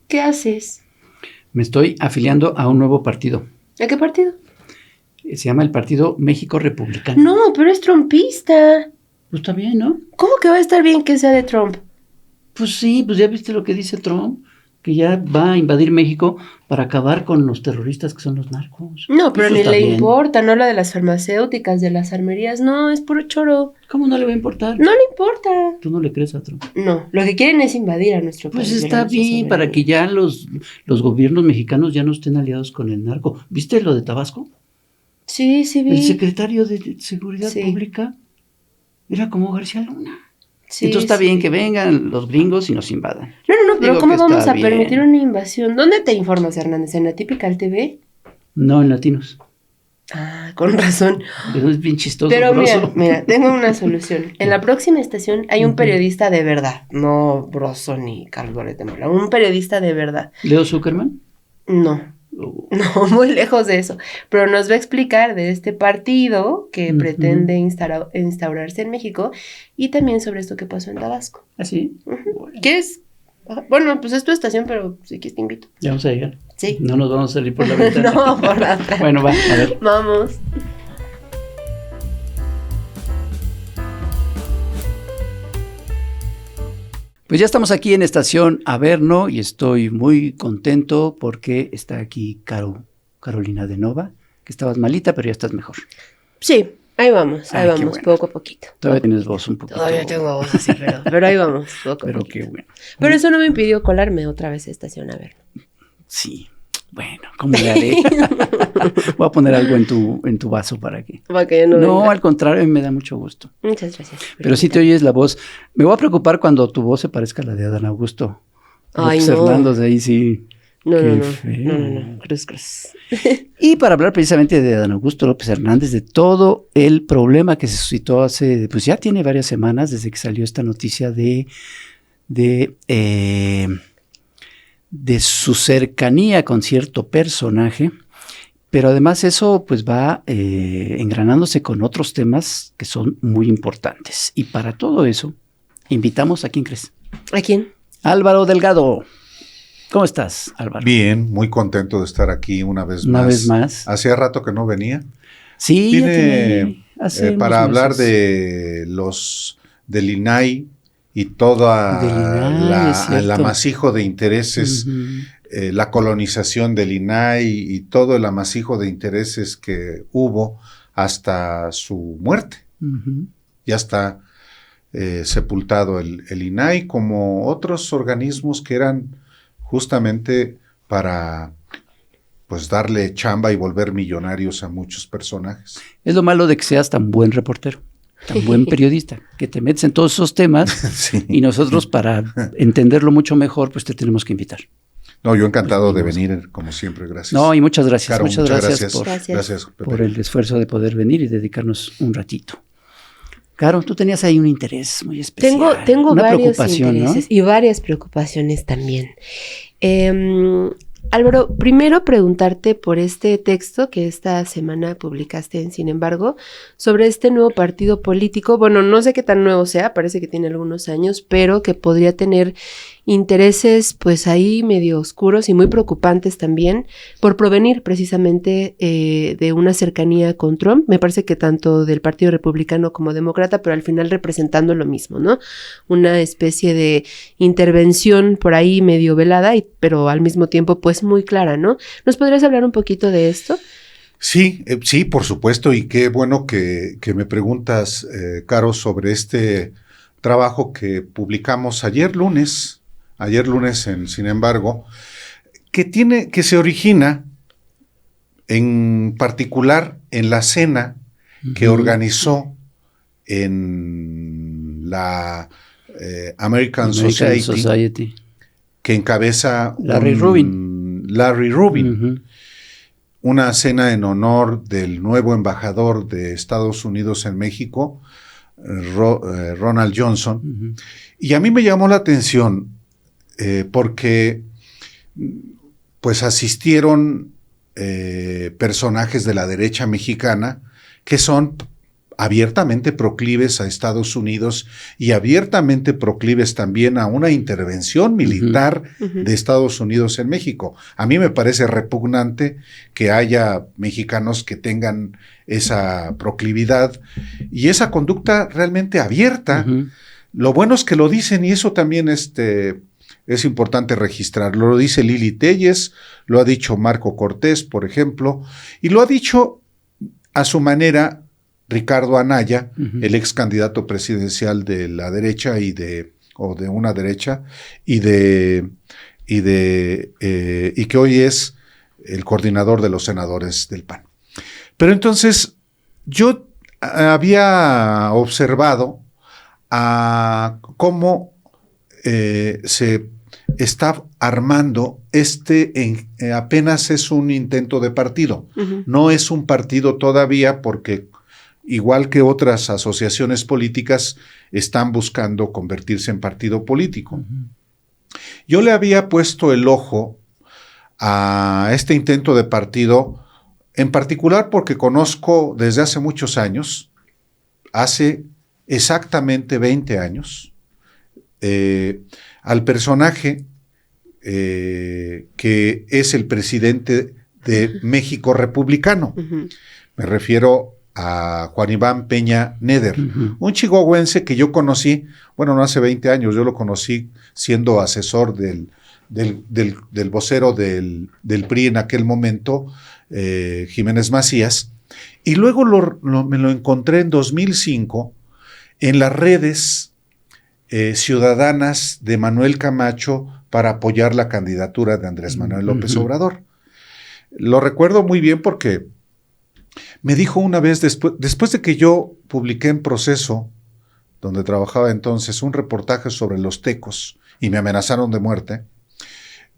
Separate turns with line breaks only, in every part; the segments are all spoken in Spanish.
¿Qué haces?
Me estoy afiliando a un nuevo partido.
¿A qué partido?
Se llama el Partido México Republicano.
No, pero es trumpista.
Pues está bien, ¿no?
¿Cómo que va a estar bien que sea de Trump?
Pues sí, pues ya viste lo que dice Trump, que ya va a invadir México para acabar con los terroristas que son los narcos.
No, pero
Eso
ni
está
le
bien.
importa, no la de las farmacéuticas, de las armerías, no, es puro choro.
¿Cómo no le va a importar?
No le importa.
¿Tú no le crees a Trump?
No, lo que quieren es invadir a nuestro
Pues
país.
está bien, para que ya los gobiernos mexicanos ya no estén aliados con el narco. ¿Viste lo de Tabasco?
Sí, sí vi.
El secretario de Seguridad
Sí.
Pública era como García Luna.
Sí,
Entonces está
sí
bien
vi.
que vengan los gringos y nos invadan.
No, pero
Digo
¿cómo
que
vamos
está
a permitir
bien.
una invasión? ¿Dónde te informas, Hernández? ¿En la Típica TV?
No en latinos.
Ah, con razón.
Eso es bien chistoso.
Pero
broso.
mira, tengo una solución. En la próxima estación hay un periodista de verdad, no Broso ni Carlos Loret de Mola, un periodista de verdad.
¿Leo Zuckerman?
No,
Oh.
no, muy lejos de eso. Pero nos va a explicar de este partido que pretende instaurarse en México y también sobre esto que pasó en Tabasco.
¿Ah, sí?
Bueno. ¿Quieres? Bueno, pues es tu estación, pero si quieres te invito.
Ya vamos a llegar.
Sí.
No nos vamos a salir por la ventana.
No, por la ventana.
Bueno, va, a ver.
Vamos.
Pues ya estamos aquí en Estación Averno y estoy muy contento porque está aquí Carolina de Nova, que estabas malita, pero ya estás mejor.
Sí, ahí vamos,
Ay, qué bueno.
poco a poquito.
Todavía tienes voz un poquito.
Todavía tengo voz así, pero ahí vamos, poco a
Pero
poquito.
qué bueno.
Pero eso no me impidió colarme otra vez a Estación Averno.
Sí, bueno, ¿cómo le haré? Voy a poner algo en tu vaso para que...
Para que ya no
No,
venga.
al contrario, me da mucho gusto.
Muchas gracias.
Pero sí te oyes la voz. Me voy a preocupar cuando tu voz se parezca a la de Adán Augusto.
Ay,
López
no.
Hernández, ahí sí.
No,
Qué
no.
feo.
Cruz.
Y para hablar precisamente de Adán Augusto López Hernández, de todo el problema que se suscitó hace, pues ya tiene varias semanas desde que salió esta noticia de su cercanía con cierto personaje, pero además eso pues va engranándose con otros temas que son muy importantes. Y para todo eso, invitamos a quién crees.
¿A quién?
Álvaro Delgado. ¿Cómo estás, Álvaro?
Bien, muy contento de estar aquí una vez más.
Una vez más.
Hacía rato que no venía.
Sí, ya tiene
Vine
hace
para
unos
hablar de del INAI y toda
Del INAI, es
el
cierto.
amasijo de intereses, la colonización del INAI y todo el amasijo de intereses que hubo hasta su muerte. Ya está sepultado el INAI, como otros organismos que eran justamente para pues darle chamba y volver millonarios a muchos personajes.
Es lo malo de que seas tan buen reportero, tan buen periodista, que te metes en todos esos temas
Sí.
y nosotros para entenderlo mucho mejor, pues te tenemos que invitar.
No, yo encantado de venir, como siempre, gracias.
No, y muchas gracias,
Caro,
muchas gracias
Gracias, Pepe.
por el esfuerzo de poder venir y dedicarnos un ratito. Caro, tú tenías ahí un interés muy especial.
Tengo
una
varios
preocupación,
intereses,
¿no?
y varias preocupaciones también. Álvaro, primero preguntarte por este texto que esta semana publicaste en Sin embargo, sobre este nuevo partido político. Bueno, no sé qué tan nuevo sea, parece que tiene algunos años, pero que podría tener intereses pues ahí medio oscuros y muy preocupantes también por provenir precisamente de una cercanía con Trump. Me parece que tanto del Partido Republicano como Demócrata, pero al final representando lo mismo, ¿no? Una especie de intervención por ahí medio velada, pero al mismo tiempo pues muy clara, ¿no? ¿Nos podrías hablar un poquito de esto?
Sí, por supuesto, y qué bueno que me preguntas, Caro, sobre este trabajo que publicamos ayer lunes en Sin embargo, que se origina en particular en la cena que organizó en la American Society, que encabeza
Larry
Rubin. Una cena en honor del nuevo embajador de Estados Unidos en México, Ronald Johnson. Y a mí me llamó la atención porque pues asistieron personajes de la derecha mexicana que son abiertamente proclives a Estados Unidos y abiertamente proclives también a una intervención militar de Estados Unidos en México. A mí me parece repugnante que haya mexicanos que tengan esa proclividad y esa conducta realmente abierta. Lo bueno es que lo dicen y eso también es importante registrarlo. Lo dice Lili Téllez, lo ha dicho Marco Cortés, por ejemplo, y lo ha dicho a su manera Ricardo Anaya, el ex candidato presidencial de la derecha o de una derecha, y que hoy es el coordinador de los senadores del PAN. Pero entonces, yo había observado cómo se está armando apenas es un intento de partido. No es un partido todavía porque igual que otras asociaciones políticas, están buscando convertirse en partido político. Yo le había puesto el ojo a este intento de partido, en particular porque conozco desde hace muchos años, hace exactamente 20 años, al personaje que es el presidente de México Republicano. Me refiero a Juan Iván Peña Neder, un chihuahuense que yo conocí, bueno, no hace 20 años, yo lo conocí siendo asesor del vocero del PRI en aquel momento, Jiménez Macías, y luego me lo encontré en 2005 en las redes ciudadanas de Manuel Camacho para apoyar la candidatura de Andrés Manuel López Obrador. Lo recuerdo muy bien porque me dijo una vez, después de que yo publiqué en Proceso, donde trabajaba entonces, un reportaje sobre los tecos y me amenazaron de muerte,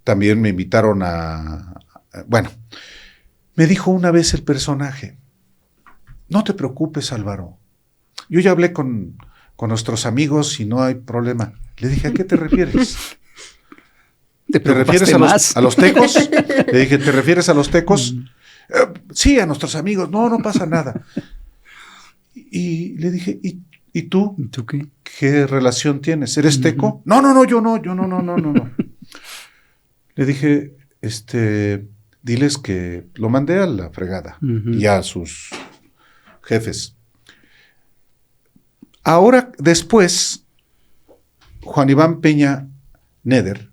también me invitaron me dijo una vez el personaje, no te preocupes, Álvaro, yo ya hablé con nuestros amigos y no hay problema. Le dije, ¿a qué te refieres? ¿Te refieres a los tecos? Le dije, ¿te refieres a los tecos? Sí, a nuestros amigos. No pasa nada. Y le dije, ¿y tú?
¿Y tú qué?
¿Qué relación tienes? ¿Eres teco? No, yo no. Le dije, diles que lo mandé a la fregada y a sus jefes. Ahora, después, Juan Iván Peña Neder,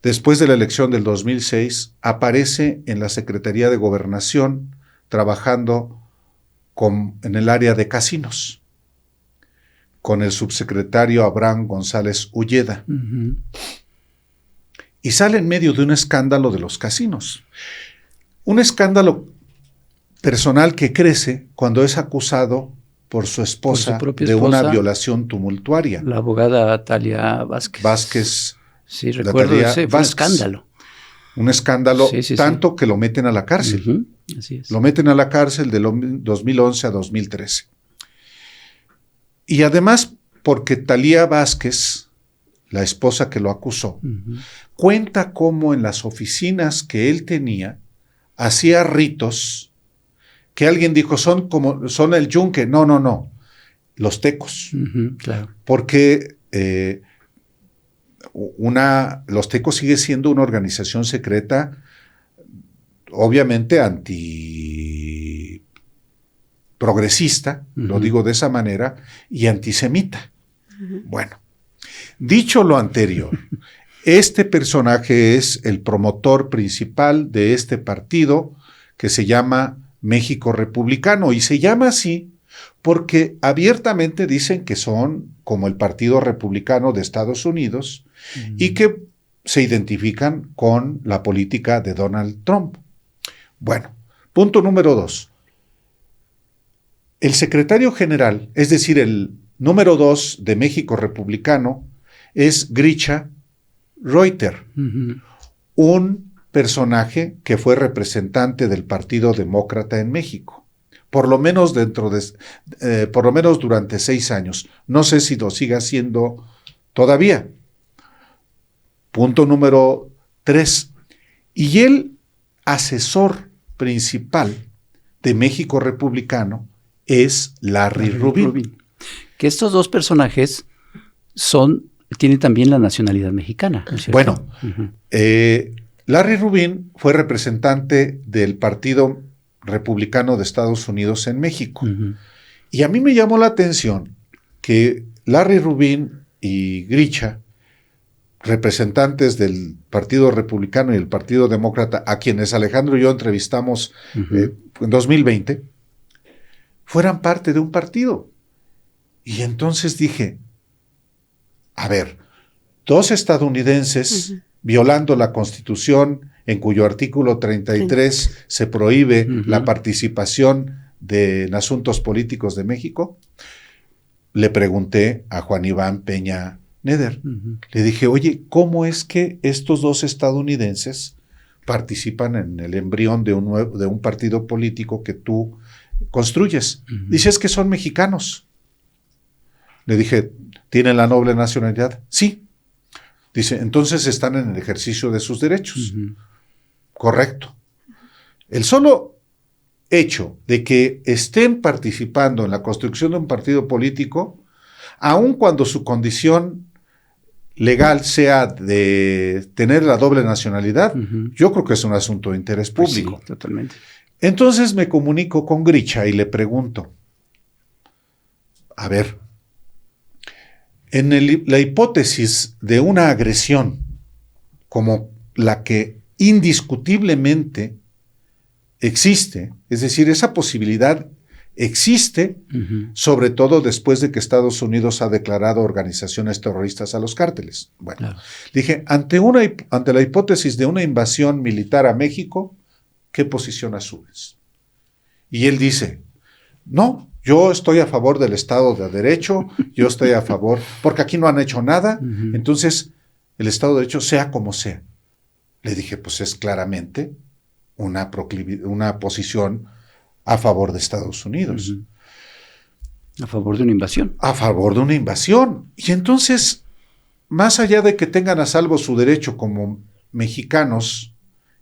después de la elección del 2006, aparece en la Secretaría de Gobernación trabajando en el área de casinos, con el subsecretario Abraham González Ulleda. Y sale en medio de un escándalo de los casinos. Un escándalo personal que crece cuando es acusado por su esposa de una violación tumultuaria.
La abogada Talia Vázquez. Sí, recuerdo ese, fue un escándalo.
Un escándalo tanto que lo meten a la cárcel.
Así es.
Lo meten a la cárcel de 2011 a 2013. Y además porque Talia Vázquez, la esposa que lo acusó, cuenta cómo en las oficinas que él tenía, hacía ritos que alguien dijo, son el yunque. No, los tecos.
Claro.
Porque los tecos sigue siendo una organización secreta, obviamente antiprogresista, lo digo de esa manera, y antisemita. Bueno, dicho lo anterior, este personaje es el promotor principal de este partido que se llama México Republicano, y se llama así porque abiertamente dicen que son como el Partido Republicano de Estados Unidos y que se identifican con la política de Donald Trump. Bueno, punto número 2. El secretario general, es decir, el número 2 de México Republicano, es Grisha Reuter, un personaje que fue representante del Partido Demócrata en México, por lo menos durante 6 años. No sé si lo siga siendo todavía. Punto número 3. Y el asesor principal de México Republicano es Larry Rubin.
Que estos dos personajes tienen también la nacionalidad mexicana, ¿no es cierto?
Bueno, Larry Rubin fue representante del Partido Republicano de Estados Unidos en México. Y a mí me llamó la atención que Larry Rubin y Grisha, representantes del Partido Republicano y el Partido Demócrata, a quienes Alejandro y yo entrevistamos en 2020, fueran parte de un partido. Y entonces dije, a ver, dos estadounidenses violando la Constitución, en cuyo artículo 33 se prohíbe la participación en asuntos políticos de México. Le pregunté a Juan Iván Peña Neder, le dije, oye, ¿cómo es que estos dos estadounidenses participan en el embrión de un partido político que tú construyes? Dice, es que son mexicanos. Le dije, ¿tienen la noble nacionalidad? Sí. Dice, entonces están en el ejercicio de sus derechos. Correcto. El solo hecho de que estén participando en la construcción de un partido político, aun cuando su condición legal sea de tener la doble nacionalidad, yo creo que es un asunto de interés público.
Pues sí, totalmente.
Entonces me comunico con Grisha y le pregunto, a ver, en la hipótesis de una agresión como la que indiscutiblemente existe, es decir, esa posibilidad existe, sobre todo después de que Estados Unidos ha declarado organizaciones terroristas a los cárteles. Bueno, claro. Dije, ante la hipótesis de una invasión militar a México, ¿qué posición asumes? Y él dice, no, yo estoy a favor del Estado de Derecho, yo estoy a favor, porque aquí no han hecho nada, entonces el Estado de Derecho sea como sea. Le dije, pues es claramente una posición a favor de Estados Unidos.
A favor de una invasión.
A favor de una invasión. Y entonces, más allá de que tengan a salvo su derecho como mexicanos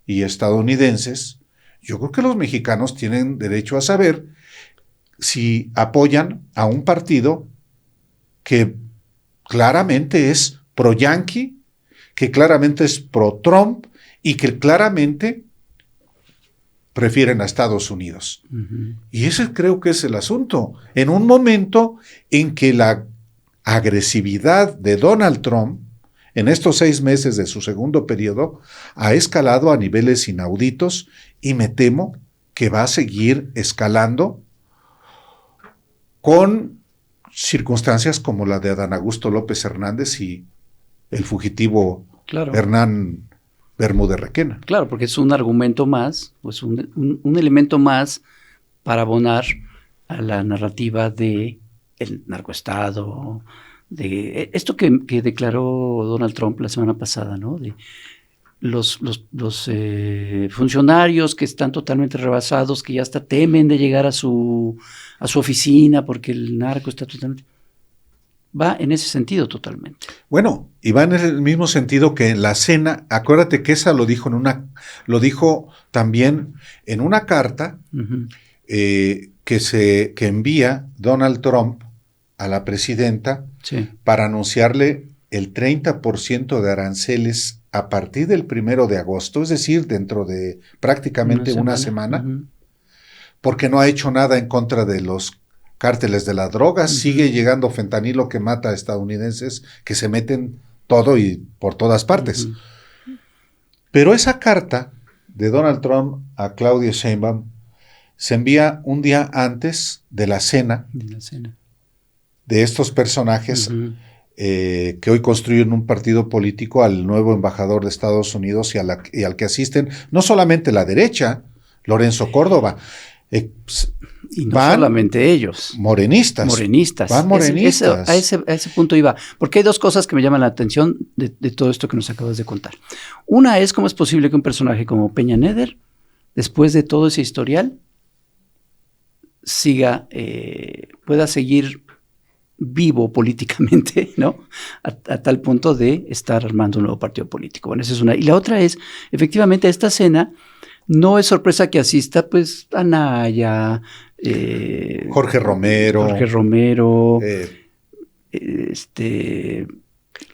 y estadounidenses, yo creo que los mexicanos tienen derecho a saber si apoyan a un partido que claramente es pro-yanqui, que claramente es pro-Trump y que claramente prefieren a Estados Unidos. Y ese creo que es el asunto. En un momento en que la agresividad de Donald Trump en estos 6 meses de su segundo periodo ha escalado a niveles inauditos y me temo que va a seguir escalando con circunstancias como la de Adán Augusto López Hernández y el fugitivo Hernán Bermúdez Requena.
Claro, porque es un argumento más, pues un elemento más para abonar a la narrativa de el narcoestado, de esto que declaró Donald Trump la semana pasada, ¿no? De los funcionarios que están totalmente rebasados, que ya hasta temen de llegar a su oficina porque el narco está totalmente... Va en ese sentido totalmente.
Bueno, y va en el mismo sentido que en la cena, acuérdate que esa lo dijo también en una carta que envía Donald Trump a la presidenta para anunciarle el 30% de aranceles a partir del 1 de agosto, es decir, dentro de prácticamente una semana, porque no ha hecho nada en contra de los cárteles de la droga, sigue llegando fentanilo que mata a estadounidenses que se meten todo y por todas partes. Pero esa carta de Donald Trump a Claudia Sheinbaum se envía un día antes de la cena de estos personajes que hoy construyen un partido político al nuevo embajador de Estados Unidos y al que asisten no solamente la derecha, Lorenzo Córdoba,
y no solamente ellos.
Morenistas.
Van
morenistas.
A ese punto iba. Porque hay dos cosas que me llaman la atención de todo esto que nos acabas de contar. Una es cómo es posible que un personaje como Peña Neder, después de todo ese historial, pueda seguir vivo políticamente, ¿no? A tal punto de estar armando un nuevo partido político. Bueno, esa es una. Y la otra es, efectivamente, a esta cena no es sorpresa que asista, pues, Anaya,
Jorge Romero.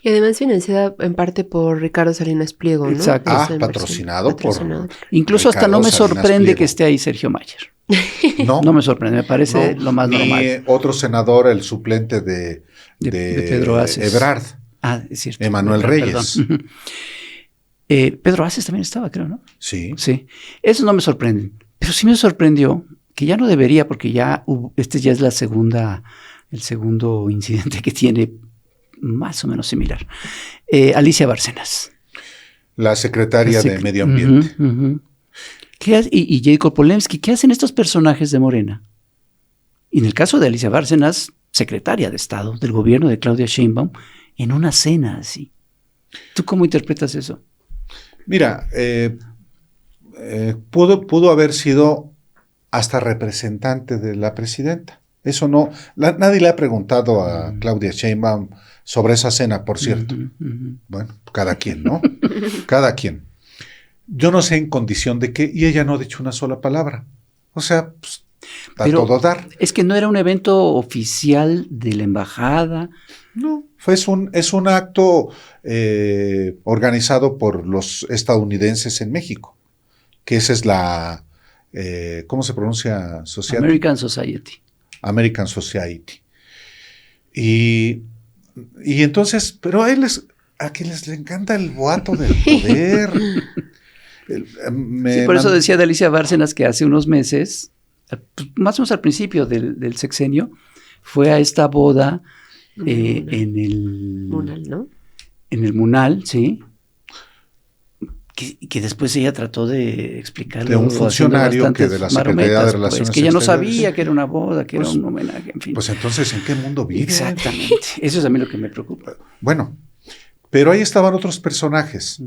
Y además financiada en parte por Ricardo Salinas Pliego, ¿no?
Exacto.
Patrocinado por...
Incluso
Ricardo
hasta no me
Salinas
sorprende
Pliego.
que esté ahí Sergio Mayer.
No,
No me sorprende, me parece lo más
ni
normal.
otro senador, el suplente de
Pedro Aces.
Ebrard.
Es cierto.
Emanuel Reyes.
Perdón. Pedro Aces también estaba, creo, ¿no?
Sí.
Sí. Eso no me sorprende. Pero sí me sorprendió, que ya no debería, porque ya este ya es el segundo incidente que tiene más o menos similar. Alicia Bárcenas.
La secretaria de Medio Ambiente.
¿Qué hace? Y Jacob Polemski, ¿qué hacen estos personajes de Morena? Y en el caso de Alicia Bárcenas, secretaria de Estado del gobierno de Claudia Sheinbaum, en una cena así. ¿Tú cómo interpretas eso?
Mira, pudo haber sido hasta representante de la presidenta. Eso no, nadie le ha preguntado a Claudia Sheinbaum sobre esa cena, por cierto. Bueno, cada quien, ¿no? Cada quien. Yo no sé en condición de qué, y ella no ha dicho una sola palabra. O sea, pues,
Pero
todo dar.
Es que no era un evento oficial de la embajada.
No, es un acto organizado por los estadounidenses en México, que esa es la, ¿cómo se pronuncia? Society?
American Society.
American Society. Y entonces, pero a quienes les encanta el boato del poder.
Sí, por eso decía de Alicia Bárcenas que hace unos meses, más o menos al principio del sexenio, fue a esta boda en el
Munal, ¿no?
En el Munal, sí. Que después ella trató de explicarle
de un funcionario que de la Secretaría de Relaciones
pues, que ella no
Exteriores.
sabía que era una boda, que era un homenaje, en fin.
Pues entonces, ¿en qué mundo vive?
Exactamente. Eso es a mí lo que me preocupa.
Bueno, pero ahí estaban otros personajes.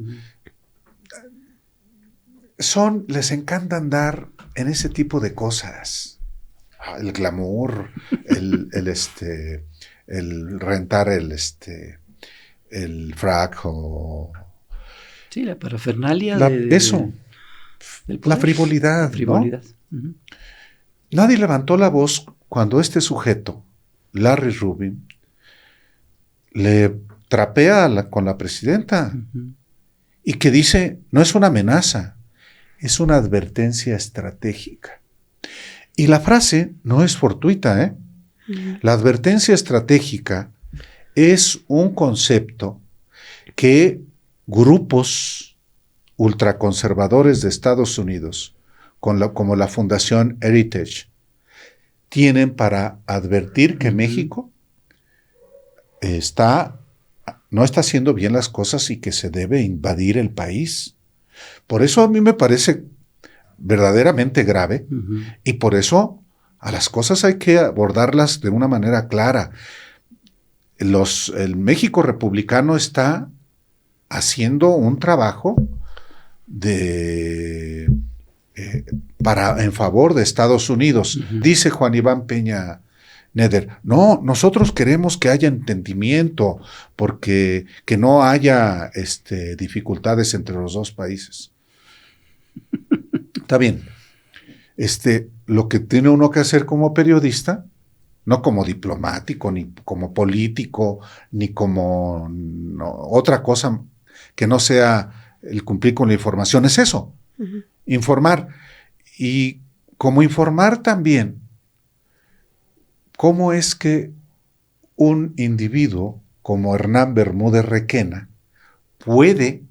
Les encanta andar en ese tipo de cosas. El glamour, el rentar el frac o...
Sí, la parafernalia
eso. La frivolidad.
La frivolidad.
¿no? Nadie levantó la voz cuando este sujeto, Larry Rubin, le trapea con la presidenta y que dice, no es una amenaza, es una advertencia estratégica. Y la frase no es fortuita, ¿eh? La advertencia estratégica es un concepto que grupos ultraconservadores de Estados Unidos, como la Fundación Heritage, tienen para advertir que México no está haciendo bien las cosas y que se debe invadir el país. Por eso a mí me parece verdaderamente grave y por eso a las cosas hay que abordarlas de una manera clara. El México republicano está haciendo un trabajo en favor de Estados Unidos. Dice Juan Iván Peña Neder, no, nosotros queremos que haya entendimiento, que no haya dificultades entre los dos países. Está bien. Lo que tiene uno que hacer como periodista, no como diplomático, ni como político, ni como otra cosa que no sea el cumplir con la información, es eso, informar. Y como informar también, ¿cómo es que un individuo como Hernán Bermúdez Requena puede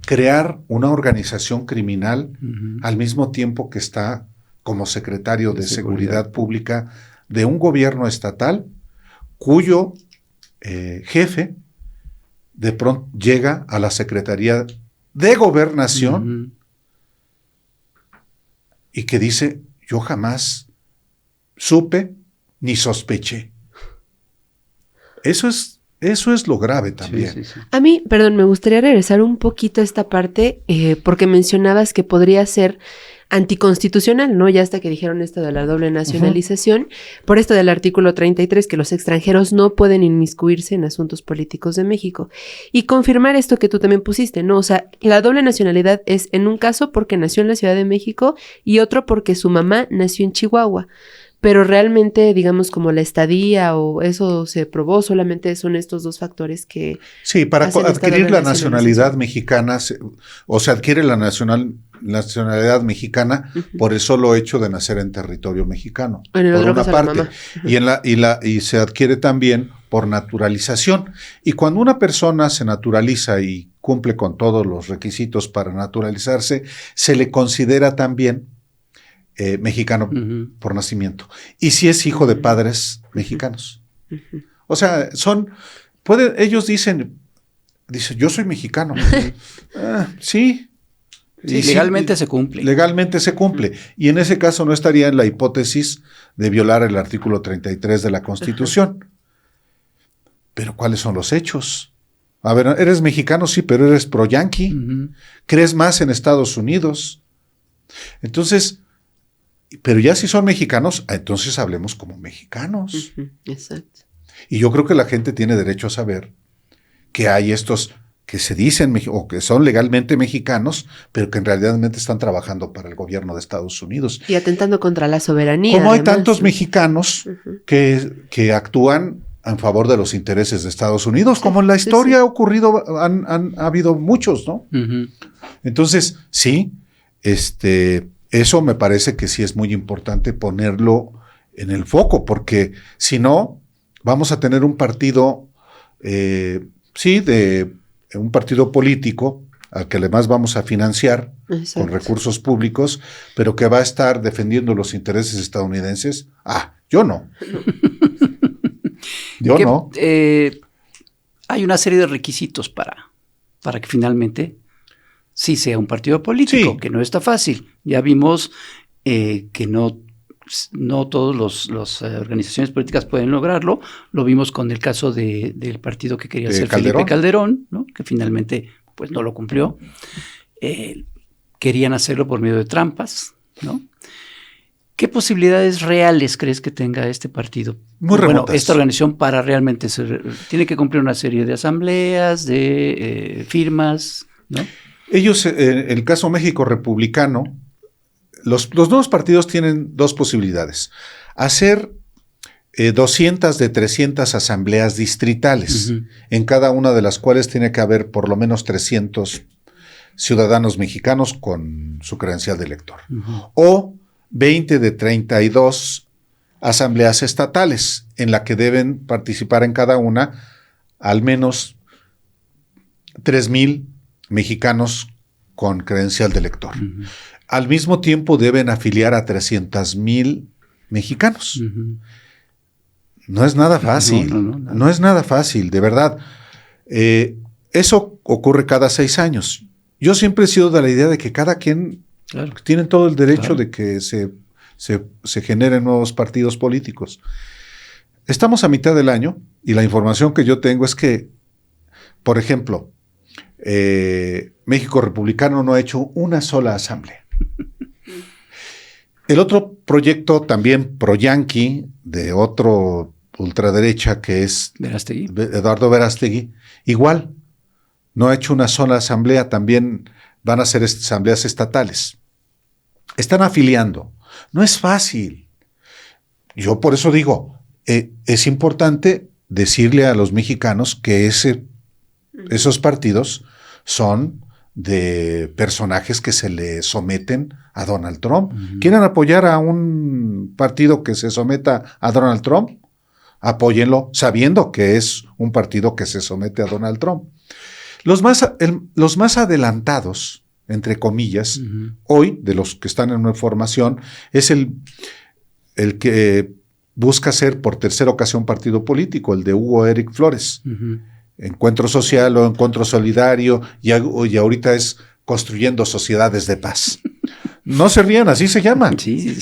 crear una organización criminal al mismo tiempo que está como secretario de Seguridad Pública de un gobierno estatal cuyo jefe de pronto llega a la Secretaría de Gobernación y que dice, yo jamás supe ni sospeché? Eso es lo grave también.
Sí, sí, sí.
A mí, perdón, me gustaría regresar un poquito a esta parte porque mencionabas que podría ser anticonstitucional, ¿no? Ya hasta que dijeron esto de la doble nacionalización, por esto del artículo 33, que los extranjeros no pueden inmiscuirse en asuntos políticos de México. Y confirmar esto que tú también pusiste, ¿no? O sea, la doble nacionalidad es en un caso porque nació en la Ciudad de México y otro porque su mamá nació en Chihuahua. Pero realmente, digamos, como la estadía o eso se probó, solamente son estos dos factores que...
Sí, para adquirir la nacionalidad mexicana, o se adquiere la nacionalidad mexicana por el solo hecho de nacer en territorio mexicano, por una parte. Y se adquiere también por naturalización. Y cuando una persona se naturaliza y cumple con todos los requisitos para naturalizarse, se le considera también mexicano por nacimiento. Y si es hijo de padres mexicanos. O sea, ellos dicen, yo soy mexicano. Sí.
Sí, legalmente se cumple.
Legalmente se cumple. Y en ese caso no estaría en la hipótesis de violar el artículo 33 de la Constitución. Pero ¿cuáles son los hechos? A ver, eres mexicano, sí, pero eres pro-yanqui. Crees más en Estados Unidos. Entonces... Pero ya si son mexicanos, entonces hablemos como mexicanos.
Exacto.
Y yo creo que la gente tiene derecho a saber que hay estos que se dicen o que son legalmente mexicanos, pero que en realidad están trabajando para el gobierno de Estados Unidos.
Y atentando contra la soberanía.
Como hay tantos mexicanos que actúan en favor de los intereses de Estados Unidos, como en la historia ha ocurrido, ha habido muchos, ¿no? Entonces, sí, eso me parece que sí es muy importante ponerlo en el foco, porque si no, vamos a tener un partido, un partido político al que además vamos a financiar con recursos públicos, pero que va a estar defendiendo los intereses estadounidenses. Yo no. Yo no.
Hay una serie de requisitos para que finalmente... sí sea un partido político, que no está fácil. Ya vimos que no todas las organizaciones políticas pueden lograrlo. Lo vimos con el caso del partido que quería ser Felipe Calderón, ¿no? Que finalmente pues no lo cumplió. Querían hacerlo por medio de trampas, ¿no? ¿Qué posibilidades reales crees que tenga este partido?
Muy remotas.
Esta organización para realmente tiene que cumplir una serie de asambleas, de firmas, ¿no?
Ellos, en el caso México Republicano, los nuevos partidos tienen dos posibilidades. Hacer 200 de 300 asambleas distritales, en cada una de las cuales tiene que haber por lo menos 300 ciudadanos mexicanos con su credencial de elector. O 20 de 32 asambleas estatales, en la que deben participar en cada una al menos 3,000 mexicanos con credencial de elector. Al mismo tiempo deben afiliar a 300,000 mexicanos. No es nada fácil. No es nada fácil, de verdad. Eso ocurre cada 6 años. Yo siempre he sido de la idea de que cada quien tiene todo el derecho de que se generen nuevos partidos políticos. Estamos a mitad del año y la información que yo tengo es que, por ejemplo, México Republicano no ha hecho una sola asamblea. El otro proyecto también pro-yanqui de otro ultraderecha que es Eduardo Verástegui, igual, no ha hecho una sola asamblea, también van a ser asambleas estatales. Están afiliando. No es fácil. Yo por eso digo, es importante decirle a los mexicanos que esos partidos son de personajes que se le someten a Donald Trump. ¿Quieren apoyar a un partido que se someta a Donald Trump? Apóyenlo sabiendo que es un partido que se somete a Donald Trump. Los más adelantados, entre comillas, hoy, de los que están en una formación, es el que busca ser por tercera ocasión partido político, el de Hugo Eric Flores. Encuentro Social o Encuentro Solidario, y ahorita es Construyendo Sociedades de Paz. No se rían, así se llaman.
Sí.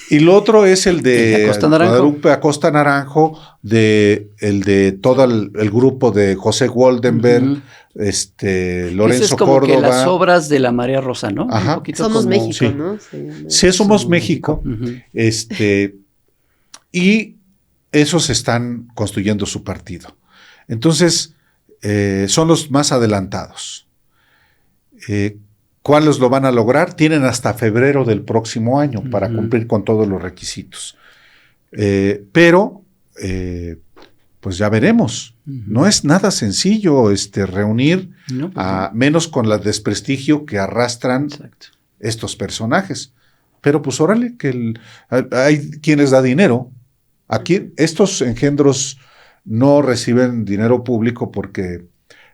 Y lo otro es el de Guadalupe Acosta Naranjo, el de todo el grupo de José Goldenberg, Lorenzo
es como
Córdoba.
Que las obras de la Marea Rosa, ¿no?
Ajá.
Somos México,
sí.
¿no?
Sí, Somos México.
Uh-huh.
Y esos están construyendo su partido. Entonces, son los más adelantados. ¿Cuáles lo van a lograr? Tienen hasta febrero del próximo año para cumplir con todos los requisitos. Pero pues ya veremos. No es nada sencillo reunir, menos con el desprestigio que arrastran estos personajes. Pero pues órale, que hay quienes da dinero. Aquí estos engendros no reciben dinero público porque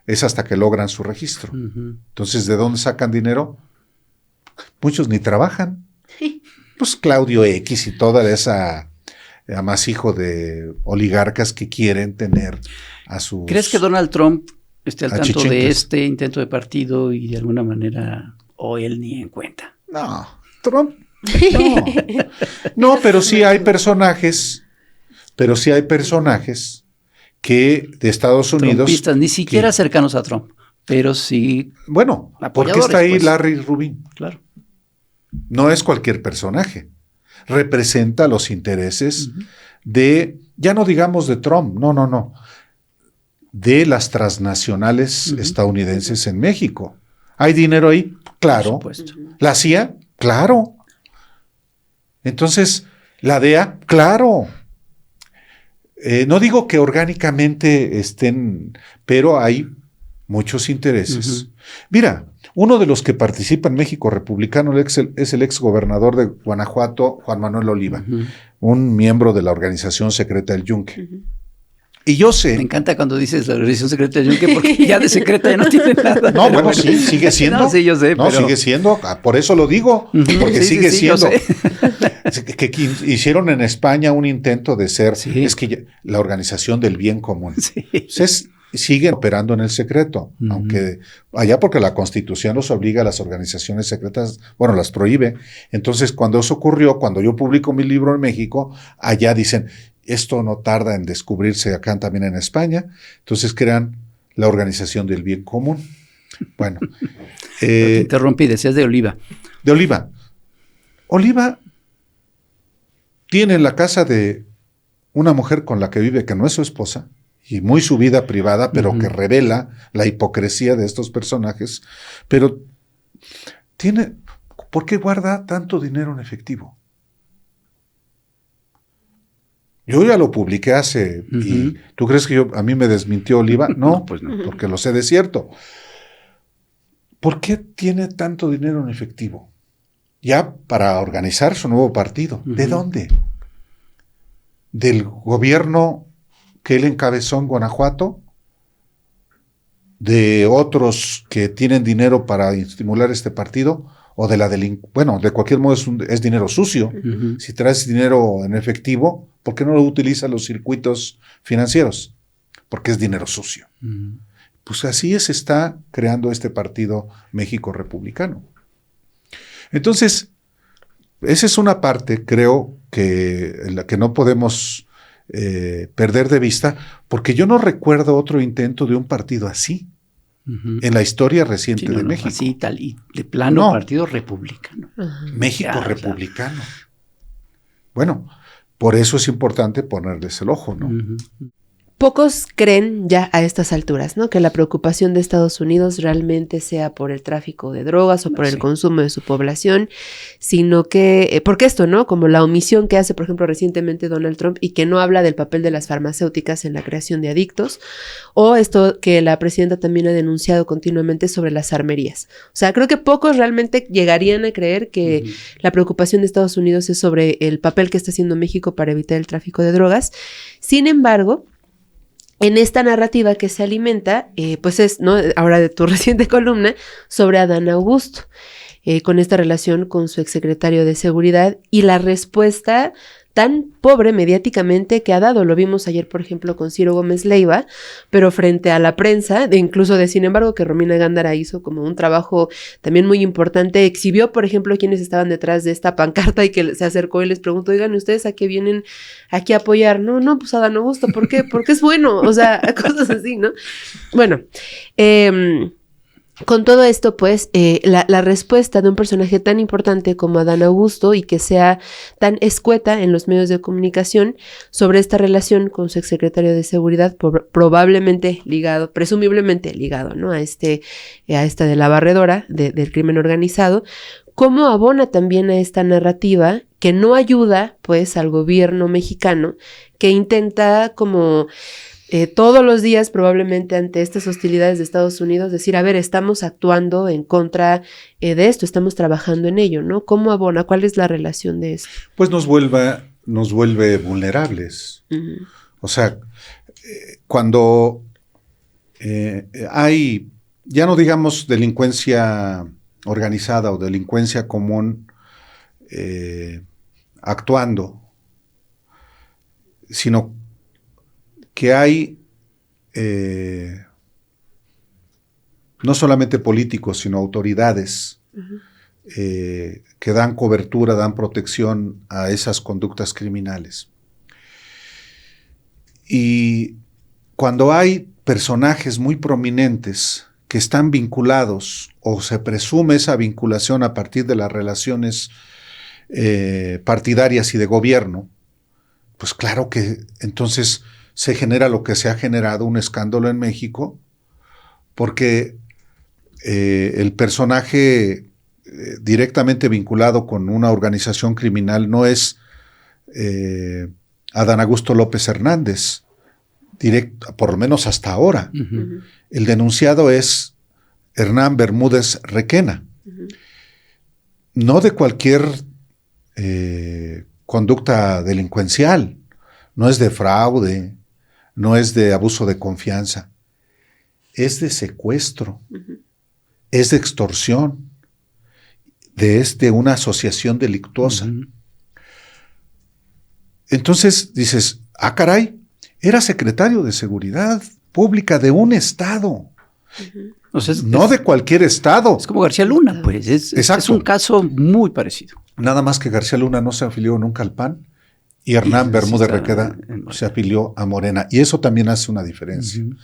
es hasta que logran su registro. Entonces, ¿de dónde sacan dinero? Muchos ni trabajan. Pues Claudio X y toda esa amasijo de oligarcas que quieren tener a sus...
¿Crees que Donald Trump esté al tanto
achichinques
de este intento de partido y de alguna manera, o él ni en cuenta?
No, Trump, no. No, pero sí hay personajes, que de Estados Unidos...
Trumpistas, ni siquiera cercanos a Trump, pero sí...
Bueno, ¿por qué está ahí
pues?
Larry Rubin?
Claro.
No es cualquier personaje. Representa los intereses de, ya no digamos de Trump, no, de las transnacionales estadounidenses en México. ¿Hay dinero ahí? Claro.
Por supuesto.
¿La CIA? Claro. Entonces, ¿la DEA? Claro. No digo que orgánicamente estén, pero hay muchos intereses. Mira, uno de los que participa en México Republicano es el ex gobernador de Guanajuato, Juan Manuel Oliva, un miembro de la organización secreta del Yunque. Y yo sé...
Me encanta cuando dices la organización secreta del Yunque, porque ya de secreta ya no tiene nada.
No, bueno, sí, sigue siendo.
No, sí, yo sé,
no, sigue siendo, por eso lo digo, porque sigue siendo. Que hicieron en España un intento de ser, es que la organización del bien común. Entonces, siguen operando en el secreto, aunque allá porque la Constitución los obliga a las organizaciones secretas, bueno, las prohíbe. Entonces, cuando eso ocurrió, cuando yo publico mi libro en México, allá dicen, esto no tarda en descubrirse acá también en España, entonces crean la organización del bien común. Bueno.
Te interrumpí, decías de Oliva.
De Oliva. Oliva tiene en la casa de una mujer con la que vive, que no es su esposa, y muy su vida privada, pero que revela la hipocresía de estos personajes, pero ¿por qué guarda tanto dinero en efectivo? Yo ya lo publiqué hace, y ¿tú crees que a mí me desmintió Oliva? No, pues no, porque lo sé de cierto. ¿Por qué tiene tanto dinero en efectivo? Ya para organizar su nuevo partido. ¿De dónde? ¿Del gobierno que él encabezó en Guanajuato? ¿De otros que tienen dinero para estimular este partido? ¿O de la bueno, de cualquier modo es dinero sucio. Si traes dinero en efectivo, ¿por qué no lo utilizas los circuitos financieros? Porque es dinero sucio. Pues así se está creando este partido México Republicano. Entonces, esa es una parte, creo, en la que no podemos perder de vista, porque yo no recuerdo otro intento de un partido así en la historia reciente de México.
Así tal, y de plano partido republicano.
México republicano. Bueno, por eso es importante ponerles el ojo, ¿no?
Pocos creen ya a estas alturas, ¿no? Que la preocupación de Estados Unidos realmente sea por el tráfico de drogas o por el consumo de su población, sino que, porque esto, ¿no? Como la omisión que hace, por ejemplo, recientemente Donald Trump y que no habla del papel de las farmacéuticas en la creación de adictos, o esto que la presidenta también ha denunciado continuamente sobre las armerías. O sea, creo que pocos realmente llegarían a creer que la preocupación de Estados Unidos es sobre el papel que está haciendo México para evitar el tráfico de drogas. Sin embargo, en esta narrativa que se alimenta, pues es, ¿no? Ahora de tu reciente columna, sobre Adán Augusto, con esta relación con su exsecretario de Seguridad y la respuesta tan pobre mediáticamente que ha dado. Lo vimos ayer, por ejemplo, con Ciro Gómez Leiva, pero frente a la prensa, incluso de sin embargo que Romina Gándara hizo como un trabajo también muy importante, exhibió, por ejemplo, quienes estaban detrás de esta pancarta y que se acercó y les preguntó, oigan, ¿ustedes a qué vienen aquí a apoyar? No, pues a Dan Augusto, ¿por qué? Porque es bueno, o sea, cosas así, ¿no? Bueno, con todo esto, pues, la respuesta de un personaje tan importante como Adán Augusto y que sea tan escueta en los medios de comunicación sobre esta relación con su exsecretario de Seguridad, probablemente ligado, presumiblemente ligado, ¿no? A esta de la barredora del crimen organizado, cómo abona también a esta narrativa que no ayuda, pues, al gobierno mexicano, que intenta como todos los días probablemente ante estas hostilidades de Estados Unidos decir, a ver, estamos actuando en contra de esto, estamos trabajando en ello, ¿no? ¿Cómo abona? ¿Cuál es la relación de esto?
Pues nos vuelve vulnerables. Uh-huh. O sea, cuando hay, ya no digamos delincuencia organizada o delincuencia común actuando, sino que hay no solamente políticos, sino autoridades uh-huh. Que dan cobertura, dan protección a esas conductas criminales. Y cuando hay personajes muy prominentes que están vinculados o se presume esa vinculación a partir de las relaciones partidarias y de gobierno, pues claro que entonces se genera lo que se ha generado, un escándalo en México, porque el personaje directamente vinculado con una organización criminal no es Adán Augusto López Hernández, por lo menos hasta ahora. Uh-huh. El denunciado es Hernán Bermúdez Requena. Uh-huh. No de cualquier conducta delincuencial, no es de fraude, no es de abuso de confianza, es de secuestro, uh-huh. es de extorsión, es de una asociación delictuosa. Uh-huh. Entonces dices, caray, era secretario de Seguridad Pública de un estado, uh-huh. O sea, no de cualquier estado.
Es como García Luna, pues, es un caso muy parecido.
Nada más que García Luna no se afilió nunca al PAN, y Hernán Bermúdez Requena se afilió a Morena. Y eso también hace una diferencia. Uh-huh.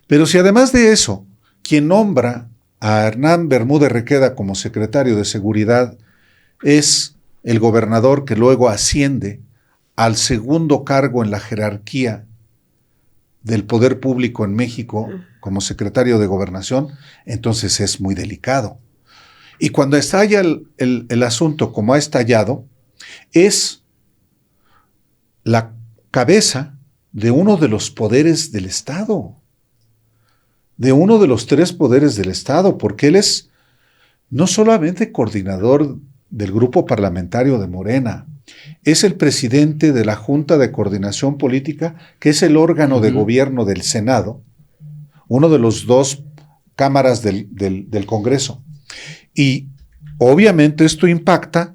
Pero si además de eso, quien nombra a Hernán Bermúdez Requena como secretario de Seguridad es el gobernador que luego asciende al segundo cargo en la jerarquía del poder público en México como secretario de Gobernación, entonces es muy delicado. Y cuando estalla el asunto como ha estallado, es la cabeza de uno de los poderes del Estado, de uno de los 3 poderes del Estado, porque él es no solamente coordinador del grupo parlamentario de Morena, es el presidente de la Junta de Coordinación Política, que es el órgano uh-huh. de gobierno del Senado, uno de los 2 cámaras del Congreso. Y obviamente esto impacta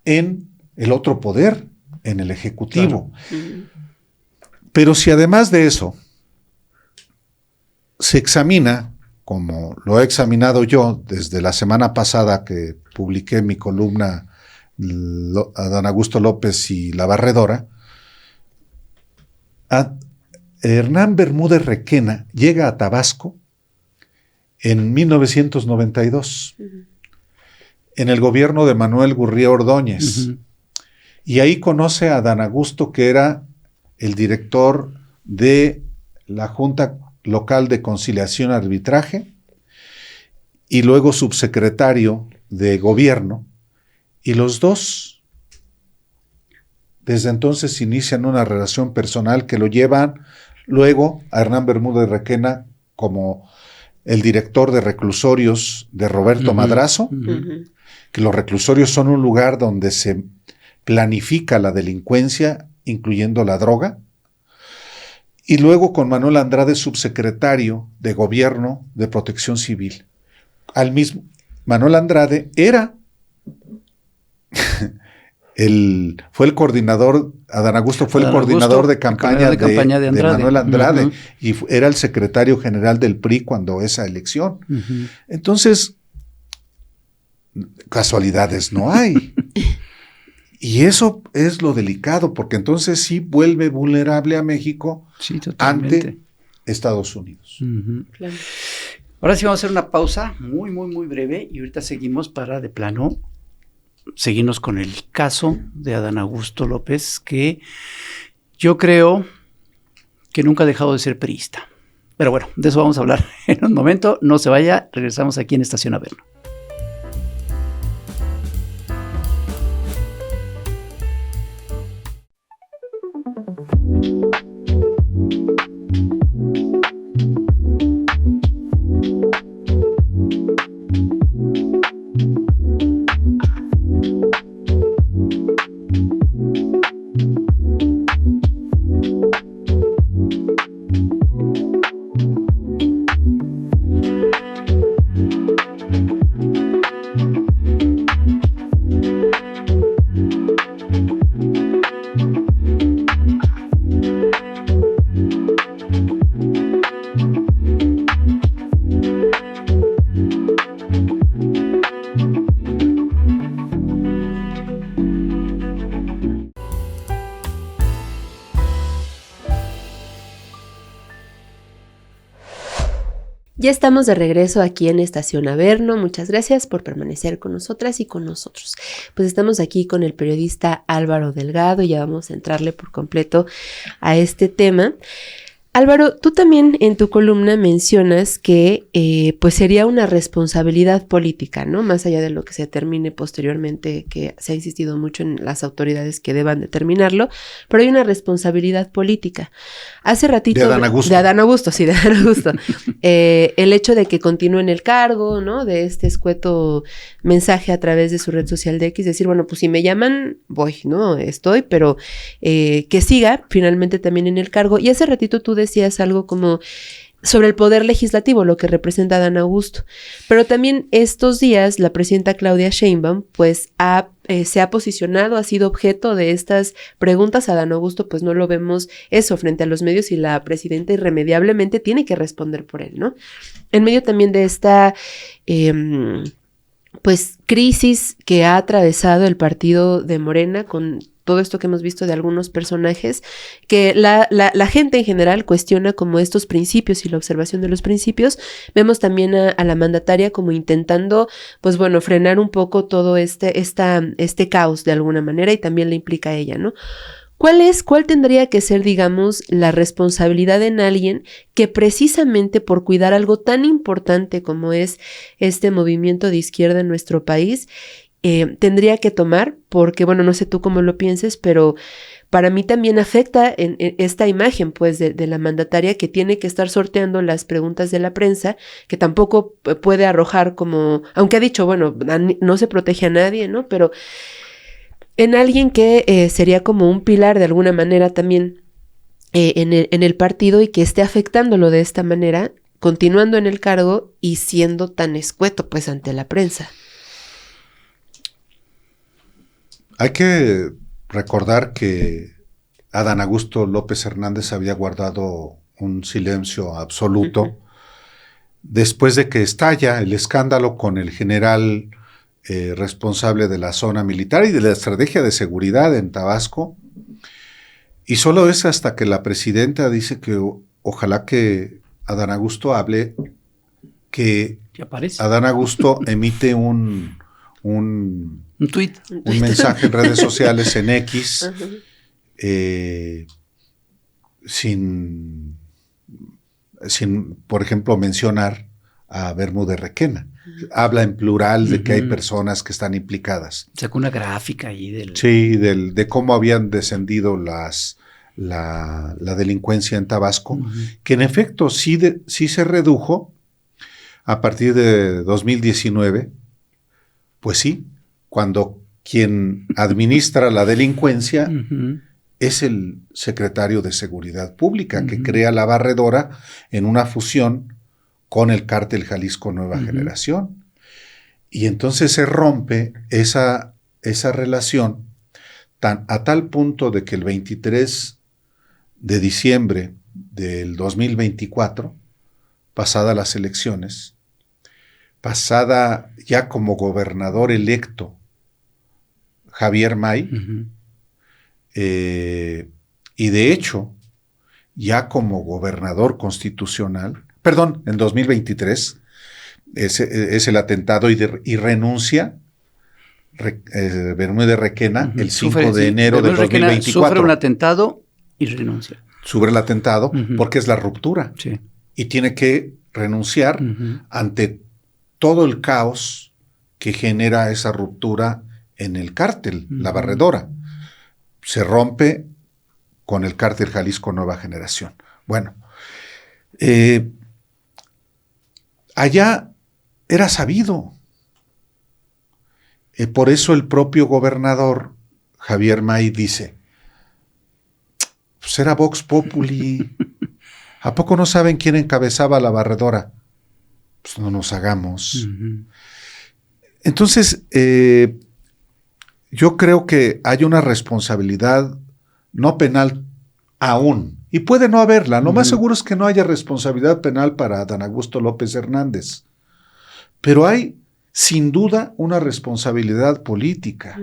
en el otro poder, en el Ejecutivo. Claro. Pero si además de eso se examina, como lo he examinado yo desde la semana pasada que publiqué mi columna Adán Augusto López y la barredora, Hernán Bermúdez Requena llega a Tabasco en 1992, uh-huh. en el gobierno de Manuel Gurría Ordóñez. Uh-huh. Y ahí conoce a Adán Augusto, que era el director de la Junta Local de Conciliación y Arbitraje, y luego subsecretario de Gobierno, y los dos desde entonces inician una relación personal que lo llevan luego a Hernán Bermúdez Requena como el director de reclusorios de Roberto uh-huh. Madrazo, uh-huh. que los reclusorios son un lugar donde se planifica la delincuencia, incluyendo la droga, y luego con Manuel Andrade, subsecretario de Gobierno de Protección Civil. Manuel Andrade era fue el coordinador, Adán Augusto fue el coordinador de campaña de Manuel Andrade, y era el secretario general del PRI cuando esa elección. Entonces, casualidades no hay. Y eso es lo delicado, porque entonces sí vuelve vulnerable a México ante Estados Unidos.
Claro.
Ahora sí vamos a hacer una pausa muy, muy, muy breve y ahorita seguimos para de plano seguirnos con el caso de Adán Augusto López, que yo creo que nunca ha dejado de ser priista. Pero bueno, de eso vamos a hablar en un momento. No se vaya, regresamos aquí en Estación Averno.
Ya estamos de regreso aquí en Estación Averno. Muchas gracias por permanecer con nosotras y con nosotros. Pues estamos aquí con el periodista Álvaro Delgado y ya vamos a entrarle por completo a este tema. Álvaro, tú también en tu columna mencionas que pues sería una responsabilidad política, ¿no? Más allá de lo que se determine posteriormente, que se ha insistido mucho en las autoridades que deban determinarlo, pero hay una responsabilidad política. Hace ratito...
De Adán Augusto.
De Adán Augusto, sí, de Adán Augusto. El hecho de que continúe en el cargo, ¿no? De este escueto mensaje a través de su red social de X, decir, bueno, pues si me llaman, voy, ¿no? Estoy, pero que siga finalmente también en el cargo. Y hace ratito tú decías algo como sobre el poder legislativo, lo que representa Adán Augusto. Pero también estos días la presidenta Claudia Sheinbaum pues se ha posicionado, ha sido objeto de estas preguntas a Adán Augusto, pues no lo vemos eso frente a los medios y la presidenta irremediablemente tiene que responder por él, ¿no? En medio también de esta pues crisis que ha atravesado el partido de Morena con todo esto que hemos visto de algunos personajes, que la gente en general cuestiona como estos principios y la observación de los principios. Vemos también a la mandataria como intentando, pues bueno, frenar un poco todo este caos de alguna manera, y también le implica a ella, ¿no? ¿Cuál tendría que ser, digamos, la responsabilidad en alguien que precisamente por cuidar algo tan importante como es este movimiento de izquierda en nuestro país, tendría que tomar? Porque, bueno, no sé tú cómo lo pienses, pero para mí también afecta en esta imagen, pues, de la mandataria que tiene que estar sorteando las preguntas de la prensa, que tampoco puede arrojar como, aunque ha dicho, bueno, no se protege a nadie, ¿no? Pero en alguien que sería como un pilar de alguna manera también en el partido y que esté afectándolo de esta manera, continuando en el cargo y siendo tan escueto, pues, ante la prensa.
Hay que recordar que Adán Augusto López Hernández había guardado un silencio absoluto después de que estalla el escándalo con el general responsable de la zona militar y de la estrategia de seguridad en Tabasco. Y solo es hasta que la presidenta dice que ojalá que Adán Augusto hable, que Adán Augusto emite un
tuit,
un mensaje en redes sociales, en X, sin, por ejemplo, mencionar a Bermúdez Requena. Habla en plural de que hay personas que están implicadas.
Sacó una gráfica ahí del...
Sí, de cómo habían descendido la delincuencia en Tabasco, que en efecto sí se redujo a partir de 2019, pues sí, cuando quien administra la delincuencia es el secretario de Seguridad Pública, que crea la barredora en una fusión con el cártel Jalisco Nueva Generación. Y entonces se rompe esa relación a tal punto de que el 23 de diciembre del 2024, pasada las elecciones, pasada ya como gobernador electo Javier May, y de hecho, ya como gobernador constitucional, en 2023, es el atentado y renuncia Bermúdez Requena el 5 de enero de 2024.
Sufre un atentado y renuncia.
Sufre el atentado porque es la ruptura.
Sí.
Y tiene que renunciar ante todo el caos que genera esa ruptura en el cártel, la barredora. Se rompe con el cártel Jalisco Nueva Generación. Bueno, allá era sabido. Por eso el propio gobernador Javier May dice, pues era Vox Populi. ¿A poco no saben quién encabezaba la barredora? Pues no nos hagamos. Entonces, yo creo que hay una responsabilidad no penal aún, y puede no haberla. Lo más seguro es que no haya responsabilidad penal para Adán Augusto López Hernández. Pero hay, sin duda, una responsabilidad política,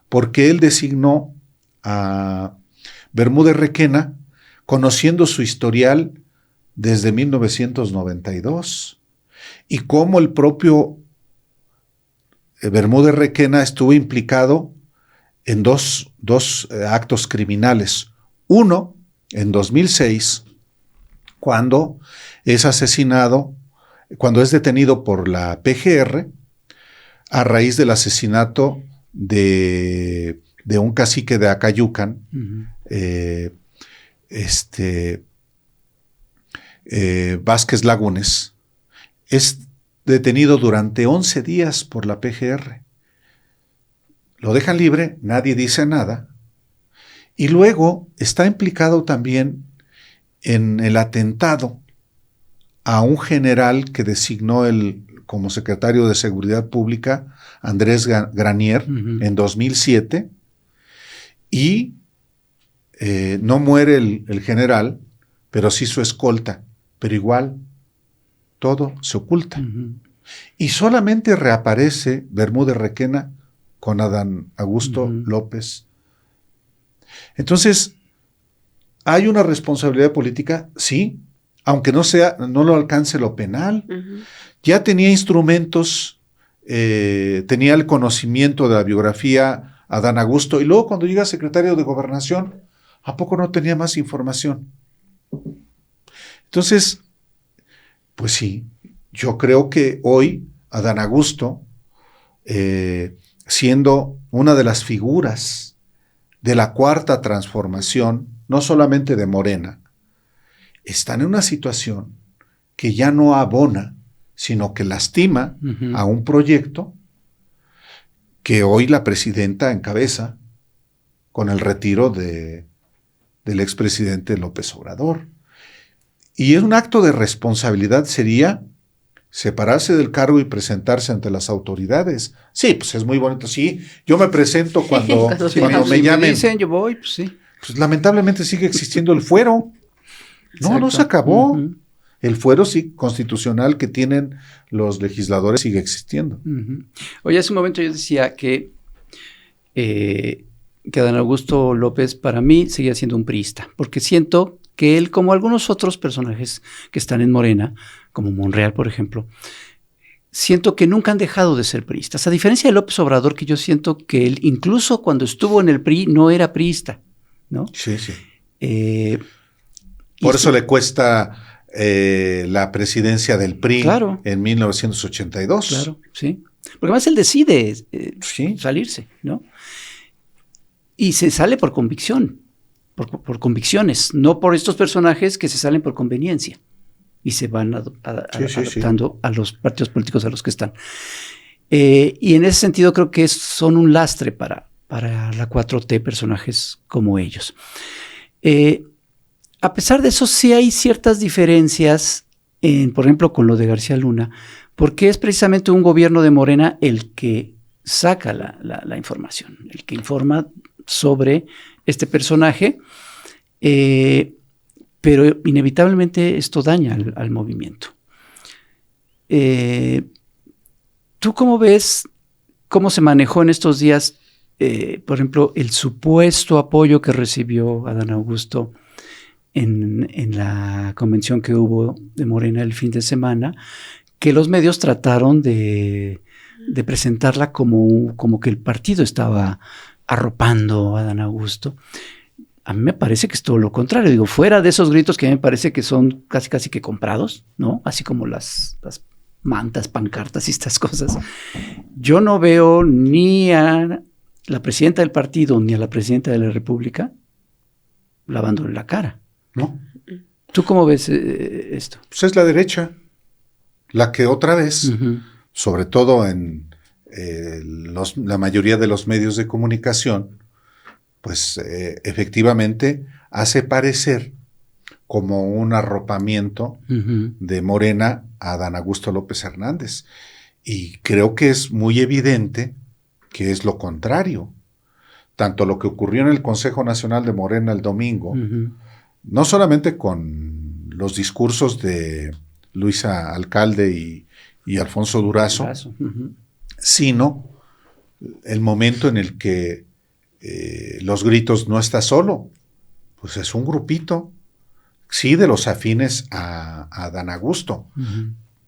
porque él designó a Bermúdez Requena conociendo su historial desde 1992 y cómo el propio Bermúdez Requena estuvo implicado en dos actos criminales. Uno, en 2006, cuando es detenido por la PGR a raíz del asesinato de un cacique de Acayucan, Vázquez Lagunes. Es detenido durante 11 días por la PGR. Lo dejan libre, nadie dice nada. Y luego está implicado también en el atentado a un general que designó como secretario de Seguridad Pública, Andrés Granier, en 2007. Y no muere el general, pero sí su escolta. Pero igual, todo se oculta. Y solamente reaparece Bermúdez Requena con Adán Augusto López. Entonces, ¿hay una responsabilidad política? Sí, aunque no lo alcance lo penal. Ya tenía instrumentos, tenía el conocimiento de la biografía Adán Augusto, y luego cuando llega secretario de Gobernación, ¿a poco no tenía más información? Entonces, pues sí, yo creo que hoy Adán Augusto, siendo una de las figuras de la cuarta transformación, no solamente de Morena, están en una situación que ya no abona, sino que lastima a un proyecto que hoy la presidenta encabeza con el retiro del expresidente López Obrador. Y un acto de responsabilidad sería separarse del cargo y presentarse ante las autoridades. Sí, pues es muy bonito. Sí, yo me presento cuando me llamen.
Me dicen, yo voy, pues sí.
Pues lamentablemente sigue existiendo el fuero. No se acabó. El fuero sí, constitucional que tienen los legisladores sigue existiendo.
Oye, hace un momento yo decía que Adán Augusto López para mí seguía siendo un priista, porque siento que él, como algunos otros personajes que están en Morena, como Monreal, por ejemplo, siento que nunca han dejado de ser priistas. A diferencia de López Obrador, que yo siento que él, incluso cuando estuvo en el PRI, no era priista, ¿no?
Sí. Por eso le cuesta la presidencia del PRI en 1982.
Claro, sí. Porque además él decide salirse, ¿no? Y se sale por convicción. Por convicciones, no por estos personajes que se salen por conveniencia y se van adaptando a los partidos políticos a los que están. Y en ese sentido creo que son un lastre para la 4T personajes como ellos. A pesar de eso, sí hay ciertas diferencias, por ejemplo, con lo de García Luna, porque es precisamente un gobierno de Morena el que saca la información, el que informa sobre este personaje, pero inevitablemente esto daña al movimiento. ¿Tú cómo ves cómo se manejó en estos días, por ejemplo, el supuesto apoyo que recibió Adán Augusto en la convención que hubo de Morena el fin de semana, que los medios trataron de presentarla como que el partido estaba arropando a Adán Augusto? A mí me parece que es todo lo contrario. Digo, fuera de esos gritos que a mí me parece que son casi que comprados, ¿no? Así como las mantas, pancartas y estas cosas. Yo no veo ni a la presidenta del partido ni a la presidenta de la República lavándole la cara, ¿no? ¿Tú cómo ves esto?
Pues es la derecha, la que otra vez, sobre todo en la mayoría de los medios de comunicación, pues efectivamente hace parecer como un arropamiento de Morena a Adán Augusto López Hernández. Y creo que es muy evidente que es lo contrario. Tanto lo que ocurrió en el Consejo Nacional de Morena el domingo, no solamente con los discursos de Luisa Alcalde y Alfonso Durazo, sino el momento en el que los gritos "no está solo", pues es un grupito, sí, de los afines a Adán Augusto.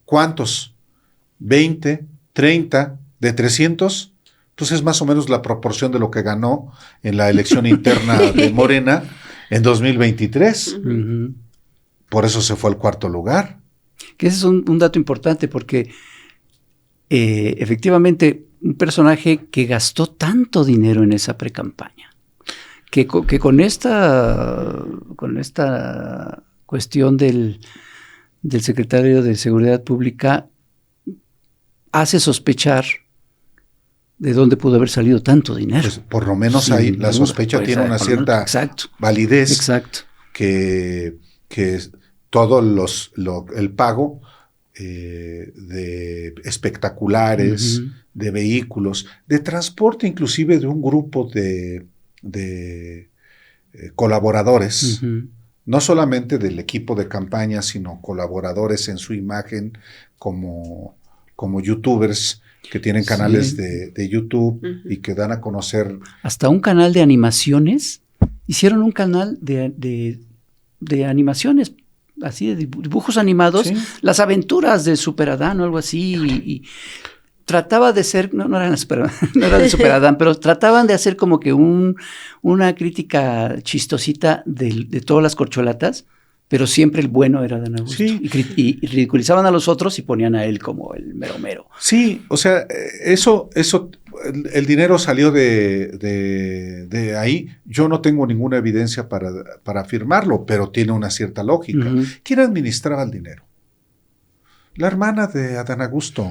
¿Cuántos? ¿20? ¿30? ¿De 300? Pues es más o menos la proporción de lo que ganó en la elección interna de Morena en 2023. Por eso se fue al cuarto lugar.
Que ese es un dato importante porque efectivamente un personaje que gastó tanto dinero en esa precampaña, que con esta cuestión del secretario de Seguridad Pública hace sospechar de dónde pudo haber salido tanto dinero.
Pues por lo menos sí, ahí la sospecha pues tiene una cierta validez.
Exacto.
Que todo el pago de espectaculares, de vehículos, de transporte inclusive de un grupo de colaboradores, no solamente del equipo de campaña, sino colaboradores en su imagen como youtubers que tienen canales de YouTube y que dan a conocer.
Hasta un canal de animaciones. Hicieron un canal de animaciones, así de dibujos animados, las aventuras de Super Adán o algo así, y trataba de ser, no era de Super Adán, pero trataban de hacer como que una crítica chistosita de todas las corcholatas, pero siempre el bueno era Adán Augusto. Sí. Y ridiculizaban a los otros y ponían a él como el mero mero.
Sí, o sea, eso el dinero salió de ahí. Yo no tengo ninguna evidencia para afirmarlo, pero tiene una cierta lógica. ¿Quién administraba el dinero? La hermana de Adán Augusto.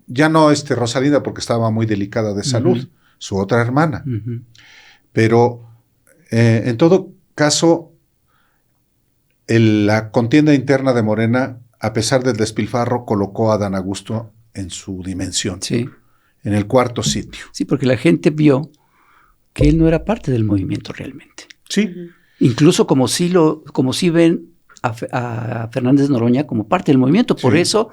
Ya no Rosalinda, porque estaba muy delicada de salud, su otra hermana. Pero en todo caso, la contienda interna de Morena, a pesar del despilfarro, colocó a Adán Augusto en su dimensión, en el cuarto sitio.
Sí, porque la gente vio que él no era parte del movimiento realmente.
Sí.
Incluso como si ven a Fernández Noroña como parte del movimiento. Por eso,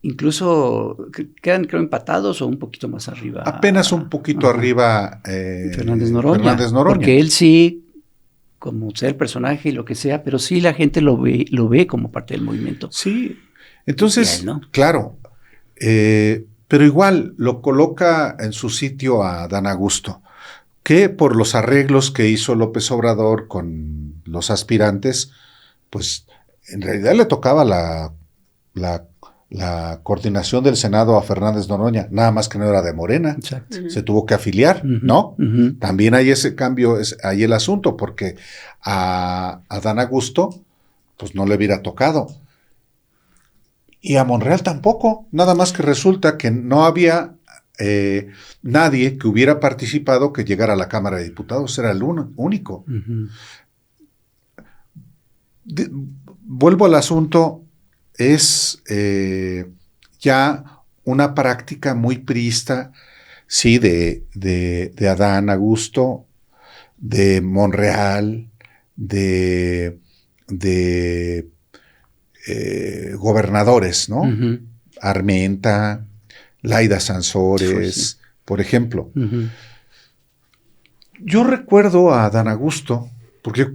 incluso quedan, creo, empatados o un poquito más arriba.
Apenas un poquito arriba
Fernández Noroña. Porque él sí, como sea el personaje y lo que sea, pero sí la gente lo ve como parte del movimiento.
Sí. Entonces, él, ¿no? Claro. Pero igual lo coloca en su sitio a Adán Augusto, que por los arreglos que hizo López Obrador con los aspirantes, pues en realidad le tocaba la coordinación del Senado a Fernández Noroña, nada más que no era de Morena. Exacto. Se tuvo que afiliar, ¿no? También hay ese cambio, ahí el asunto, porque a Adán Augusto, pues no le hubiera tocado. Y a Monreal tampoco, nada más que resulta que no había nadie que hubiera participado que llegara a la Cámara de Diputados, era el único. Vuelvo al asunto, es ya una práctica muy priista sí, de Adán Augusto, de Monreal, de gobernadores, ¿no?
Uh-huh.
Armenta, Laida Sansores,
Sí.
por ejemplo.
Uh-huh.
Yo recuerdo a Adán Augusto, porque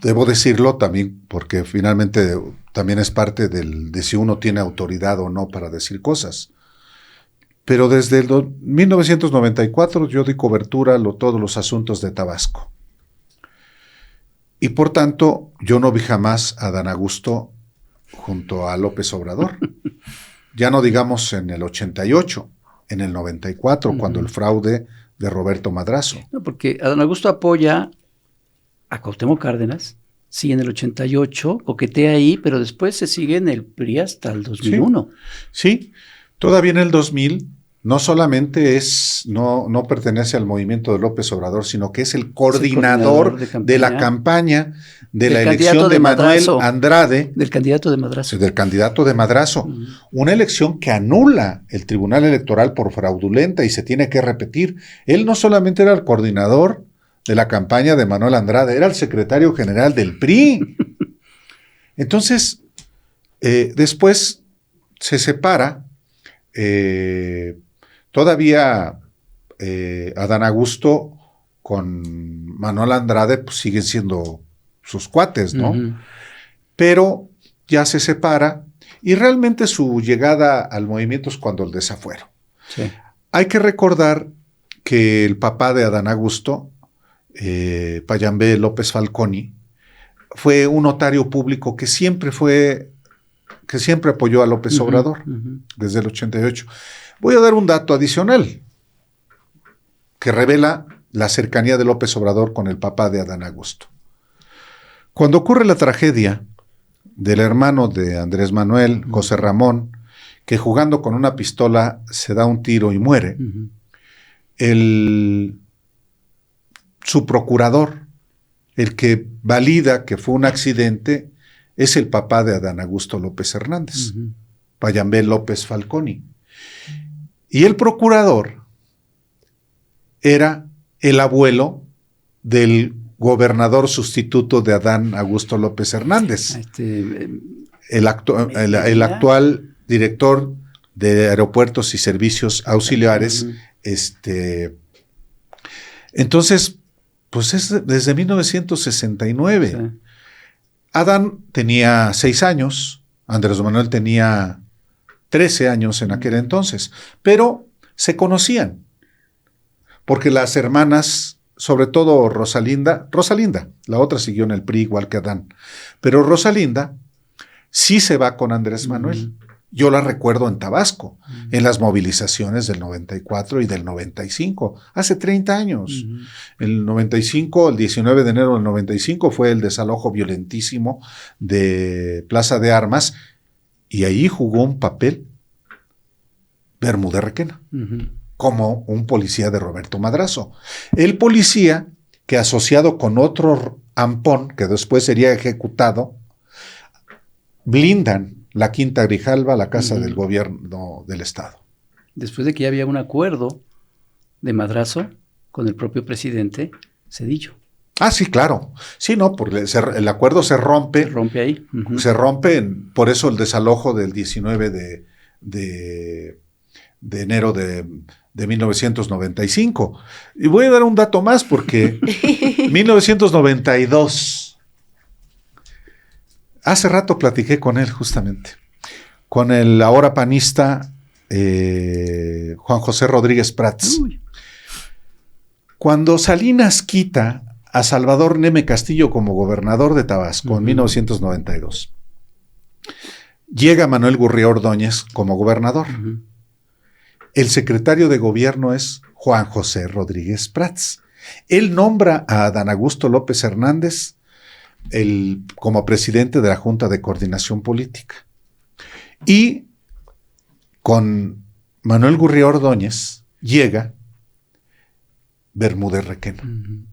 debo decirlo también, porque finalmente también es parte de si uno tiene autoridad o no para decir cosas. Pero desde el 1994 yo di cobertura a todos los asuntos de Tabasco. Y por tanto, yo no vi jamás a Adán Augusto junto a López Obrador. Ya no digamos en el 88, en el 94, uh-huh, cuando el fraude de Roberto Madrazo.
No, porque Adán Augusto apoya a Cuauhtémoc Cárdenas, sí, en el 88, coquetea ahí, pero después se sigue en el PRI hasta el 2001.
Sí, todavía en el 2000 no solamente no pertenece al movimiento de López Obrador, sino que es el coordinador de la campaña de la elección de Manuel Andrade.
Del candidato de Madrazo.
Del candidato de Madrazo. Uh-huh. Una elección que anula el Tribunal Electoral por fraudulenta y se tiene que repetir. Él no solamente era el coordinador de la campaña de Manuel Andrade, era el secretario general del PRI. Entonces, después se separa. Todavía Adán Augusto con Manuel Andrade pues, siguen siendo sus cuates, ¿no? Uh-huh. Pero ya se separa y realmente su llegada al movimiento es cuando el desafuero. Sí. Hay que recordar que el papá de Adán Augusto, Payambé López Falconi, fue un notario público que siempre apoyó a López Obrador, uh-huh, desde el 88. Voy a dar un dato adicional que revela la cercanía de López Obrador con el papá de Adán Augusto. Cuando ocurre la tragedia del hermano de Andrés Manuel, José Ramón, que jugando con una pistola se da un tiro y muere, uh-huh, su procurador, el que valida que fue un accidente, es el papá de Adán Augusto López Hernández, uh-huh, Payambé López Falconi. Y el procurador era el abuelo del gobernador sustituto de Adán Augusto López Hernández, el actual director de Aeropuertos y Servicios Auxiliares. Uh-huh. Entonces, pues es desde 1969. Sí. Adán tenía 6 años, Andrés Manuel tenía 13 años en aquel entonces, pero se conocían, porque las hermanas, sobre todo Rosalinda, la otra siguió en el PRI igual que Adán, pero Rosalinda sí se va con Andrés Manuel. Uh-huh. Yo la recuerdo en Tabasco, uh-huh, en las movilizaciones del 94 y del 95, hace 30 años. Uh-huh. El 95, el 19 de enero del 95 fue el desalojo violentísimo de Plaza de Armas y ahí jugó un papel Bermúdez Requena, uh-huh, como un policía de Roberto Madrazo. El policía que asociado con otro ampón, que después sería ejecutado, blindan la Quinta Grijalva, la casa, uh-huh, del gobierno del Estado.
Después de que ya había un acuerdo de Madrazo con el propio presidente Zedillo.
Ah, sí, claro. Sí, no, porque el acuerdo se rompe.
Se rompe ahí. Uh-huh.
Se rompe, por eso el desalojo del 19 de enero de 1995. Y voy a dar un dato más porque 1992, hace rato platiqué con él justamente, con el ahora panista Juan José Rodríguez Prats. Uy. Cuando Salinas quita a Salvador Neme Castillo como gobernador de Tabasco, uh-huh, en 1992, llega Manuel Gurría Ordóñez como gobernador. Uh-huh. El secretario de gobierno es Juan José Rodríguez Prats. Él nombra a Adán Augusto López Hernández como presidente de la Junta de Coordinación Política. Y con Manuel Gurría Ordóñez llega Bermúdez Requena. Uh-huh.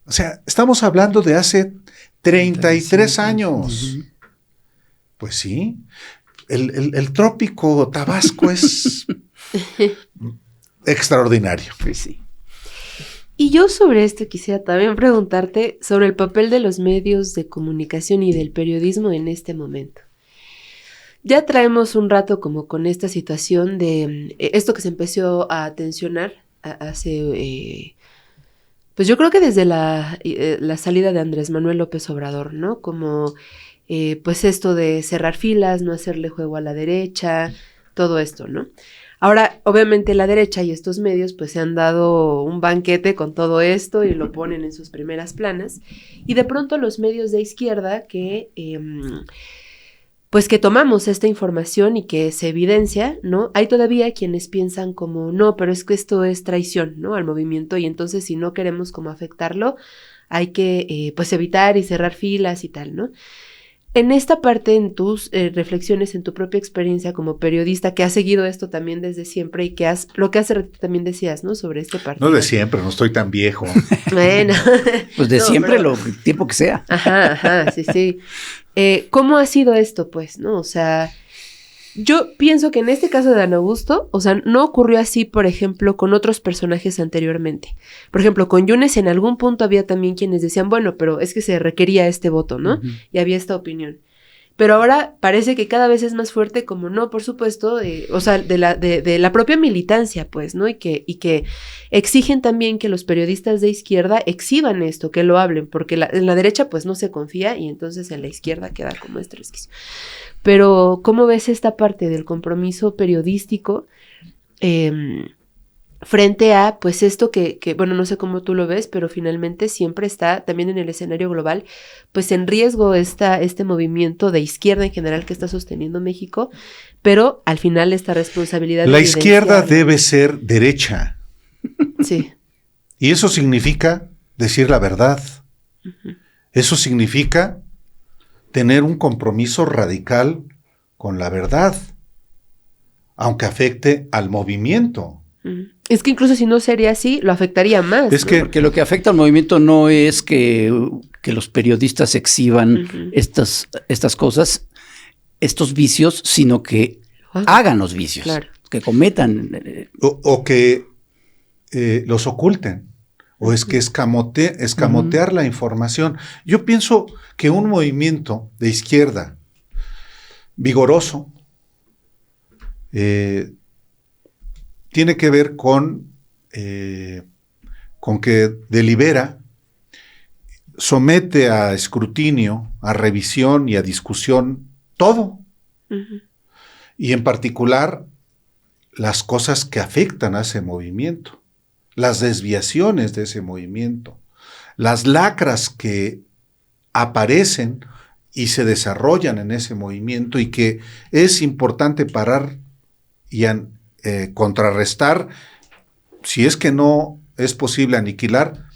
O sea, estamos hablando de hace 33 años. Uh-huh. Pues sí, el trópico Tabasco es extraordinario.
Pues sí.
Y yo sobre esto quisiera también preguntarte sobre el papel de los medios de comunicación y del periodismo en este momento. Ya traemos un rato como con esta situación de esto que se empezó a tensionar hace, pues yo creo que desde la salida de Andrés Manuel López Obrador, ¿no? Como pues esto de cerrar filas, no hacerle juego a la derecha, todo esto, ¿no? Ahora, obviamente la derecha y estos medios pues se han dado un banquete con todo esto y lo ponen en sus primeras planas. Y de pronto los medios de izquierda que pues que tomamos esta información y que se evidencia, ¿no? Hay todavía quienes piensan como, no, pero es que esto es traición, ¿no? Al movimiento y entonces si no queremos como afectarlo, hay que pues evitar y cerrar filas y tal, ¿no? En esta parte, en tus reflexiones, en tu propia experiencia como periodista, que has seguido esto también desde siempre y que lo que hace rato también decías, ¿no? Sobre este partido.
No de siempre, no estoy tan viejo.
Bueno.
Pues de
no,
siempre,
pero...
el tiempo que sea.
Ajá, sí, sí. ¿Cómo ha sido esto, pues, no? O sea, yo pienso que en este caso de Dan Augusto, o sea, no ocurrió así, por ejemplo, con otros personajes anteriormente. Por ejemplo, con Yunes en algún punto había también quienes decían, bueno, pero es que se requería este voto, ¿no? Uh-huh. Y había esta opinión. Pero ahora parece que cada vez es más fuerte como no, por supuesto, o sea, de la propia militancia, pues, ¿no? Y que exigen también que los periodistas de izquierda exhiban esto, que lo hablen, porque en la derecha pues no se confía y entonces en la izquierda queda como este resquicio. Pero, ¿cómo ves esta parte del compromiso periodístico frente a, pues, esto que, bueno, no sé cómo tú lo ves, pero finalmente siempre está también en el escenario global, pues, en riesgo este movimiento de izquierda en general que está sosteniendo México, pero al final esta responsabilidad...
La izquierda debe ser derecha.
Sí.
Y eso significa decir la verdad. Uh-huh. Eso significa tener un compromiso radical con la verdad, aunque afecte al movimiento.
Es que incluso si no sería así, lo afectaría más.
Es que, ¿no? Porque lo que afecta al movimiento no es que los periodistas exhiban uh-huh. estas cosas, estos vicios, sino que hagan los vicios, claro. Que cometan.
O que los oculten, o es que escamotear uh-huh. la información. Yo pienso que un movimiento de izquierda vigoroso tiene que ver con que delibera, somete a escrutinio, a revisión y a discusión todo. Uh-huh. Y en particular las cosas que afectan a ese movimiento, las desviaciones de ese movimiento, las lacras que aparecen y se desarrollan en ese movimiento y que es importante parar y contrarrestar, si es que no es posible aniquilar,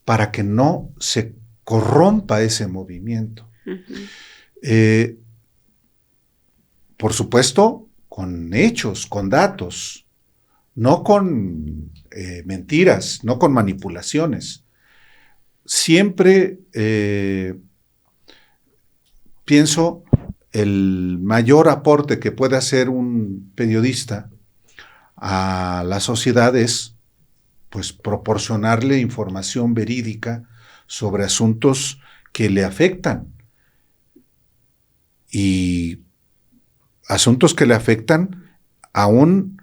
para que no se corrompa ese movimiento. Uh-huh. Por supuesto, con hechos, con datos, no con mentiras, no con manipulaciones. Siempre pienso el mayor aporte que puede hacer un periodista a la sociedad es, pues, proporcionarle información verídica sobre asuntos que le afectan. Y asuntos que le afectan aún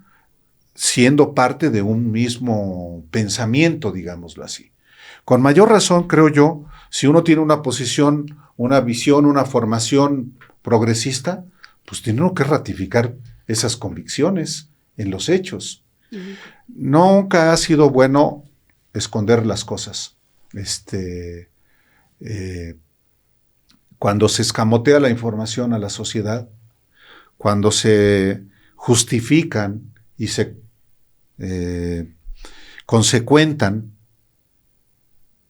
siendo parte de un mismo pensamiento, digámoslo así. Con mayor razón, creo yo, si uno tiene una posición, una visión, una formación progresista, pues tiene que ratificar esas convicciones en los hechos. Uh-huh. Nunca ha sido bueno esconder las cosas. Cuando se escamotea la información a la sociedad, cuando se justifican y se consecuentan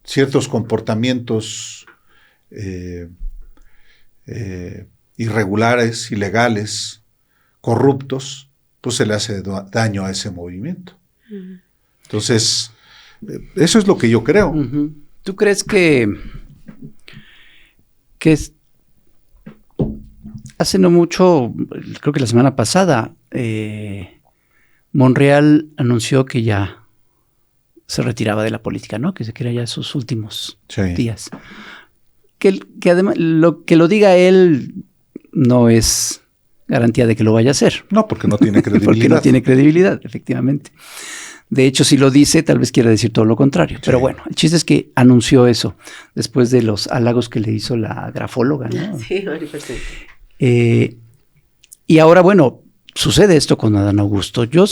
ciertos comportamientos irregulares, ilegales, corruptos, pues se le hace daño a ese movimiento. Uh-huh. Entonces, eso es lo que yo creo.
Uh-huh. ¿Tú crees que hace no mucho, creo que la semana pasada, Monreal anunció que ya se retiraba de la política, ¿no? Que se quería ya sus últimos días. Que además que lo diga él no es garantía de que lo vaya a hacer.
No, porque no tiene credibilidad.
Porque no tiene credibilidad, efectivamente. De hecho, si lo dice, tal vez quiera decir todo lo contrario. Sí. Pero bueno, el chiste es que anunció eso después de los halagos que le hizo la grafóloga, ¿no?
Sí, perfecto.
Y ahora, bueno, sucede esto con Adán Augusto. Yo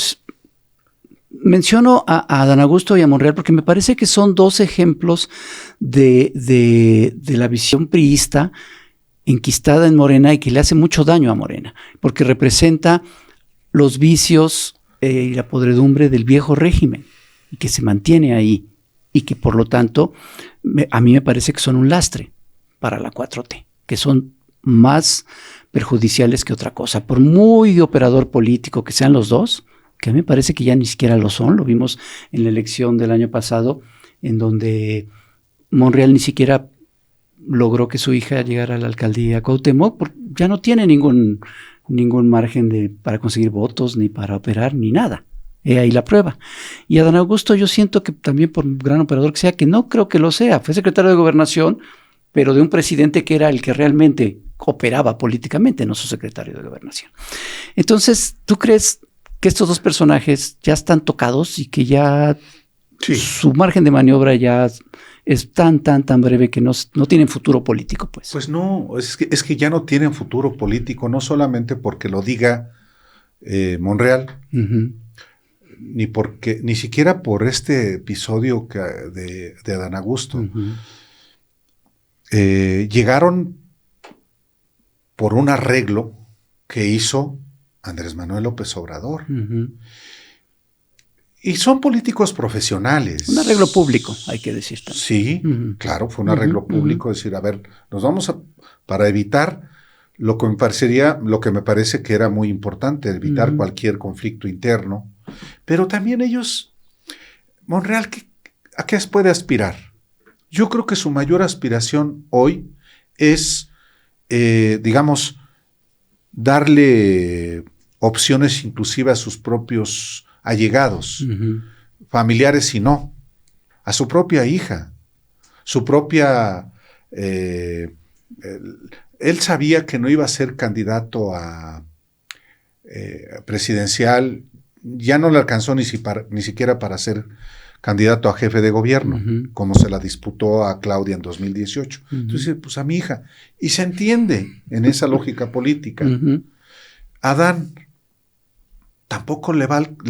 menciono a Adán Augusto y a Monreal porque me parece que son dos ejemplos de la visión priista enquistada en Morena y que le hace mucho daño a Morena, porque representa los vicios y la podredumbre del viejo régimen y que se mantiene ahí y que por lo tanto a mí me parece que son un lastre para la 4T, que son más perjudiciales que otra cosa. Por muy operador político que sean los dos, que a mí me parece que ya ni siquiera lo son, lo vimos en la elección del año pasado, en donde Monreal ni siquiera logró que su hija llegara a la alcaldía Cuauhtémoc, porque ya no tiene ningún margen para conseguir votos, ni para operar, ni nada. He ahí la prueba. Y Adán Augusto, yo siento que también por gran operador que sea, que no creo que lo sea, fue secretario de Gobernación, pero de un presidente que era el que realmente operaba políticamente, no su secretario de Gobernación. Entonces, ¿tú crees que estos dos personajes ya están tocados y que ya su margen de maniobra ya es tan breve que no tienen futuro político, pues?
Pues no, es que ya no tienen futuro político, no solamente porque lo diga Monreal, ni siquiera por este episodio de Adán Augusto. Llegaron por un arreglo que hizo Andrés Manuel López Obrador. Y son políticos profesionales. Un
arreglo público, hay que decir también.
Sí, claro, fue un arreglo público. Decir, a ver, nos vamos para evitar lo que me parece que era muy importante, evitar cualquier conflicto interno. Pero también ellos, Monreal, ¿a qué puede aspirar? Yo creo que su mayor aspiración hoy es, digamos, darle opciones inclusive a sus propios allegados, familiares y no, a su propia hija, su propia... él sabía que no iba a ser candidato a presidencial, ya no le alcanzó ni siquiera para ser candidato a jefe de gobierno, como se la disputó a Claudia en 2018. Entonces, pues a mi hija. Y se entiende en esa lógica política. Adán tampoco le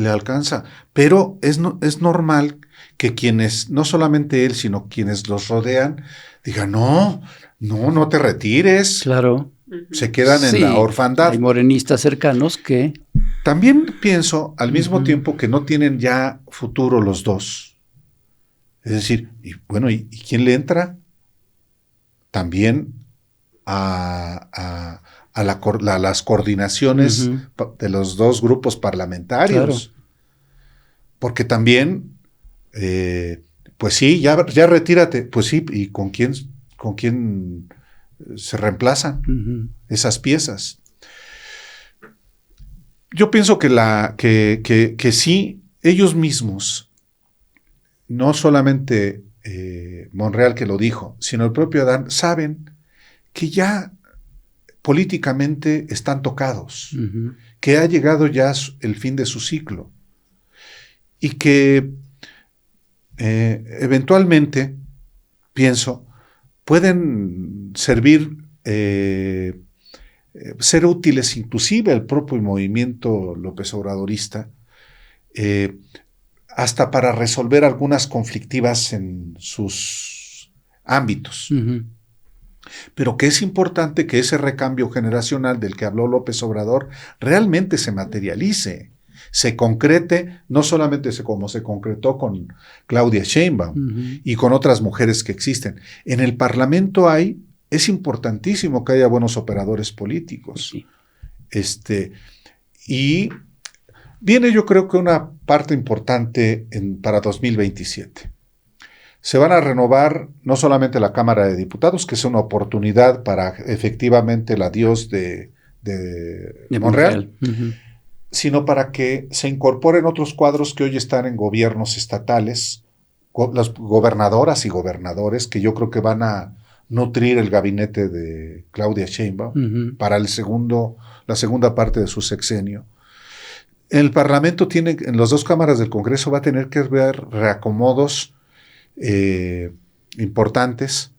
alcanza, pero es normal que quienes, no solamente él, sino quienes los rodean, digan, no te retires.
Claro.
Se quedan en la orfandad.
Hay morenistas cercanos que...
También pienso al mismo tiempo que no tienen ya futuro los dos. Es decir, ¿y quién le entra? También a las coordinaciones de los dos grupos parlamentarios. Claro. Porque también, pues sí, ya retírate. Pues sí, ¿y con quién se reemplazan esas piezas? Yo pienso que sí, ellos mismos, no solamente Monreal que lo dijo, sino el propio Adán, saben que ya políticamente están tocados, que ha llegado ya el fin de su ciclo y que eventualmente, pienso, pueden servir, ser útiles inclusive al propio movimiento López Obradorista, hasta para resolver algunas conflictivas en sus ámbitos. Pero que es importante que ese recambio generacional del que habló López Obrador realmente se materialice, se concrete, no solamente como se concretó con Claudia Sheinbaum y con otras mujeres que existen. En el Parlamento es importantísimo que haya buenos operadores políticos. Y viene, yo creo que una parte importante para 2027. Se van a renovar no solamente la Cámara de Diputados, que es una oportunidad para efectivamente el adiós de Monreal, sino para que se incorporen otros cuadros que hoy están en gobiernos estatales, las gobernadoras y gobernadores, que yo creo que van a nutrir el gabinete de Claudia Sheinbaum para la segunda parte de su sexenio. El Parlamento tiene, en las dos cámaras del Congreso, va a tener que ver reacomodos importantes,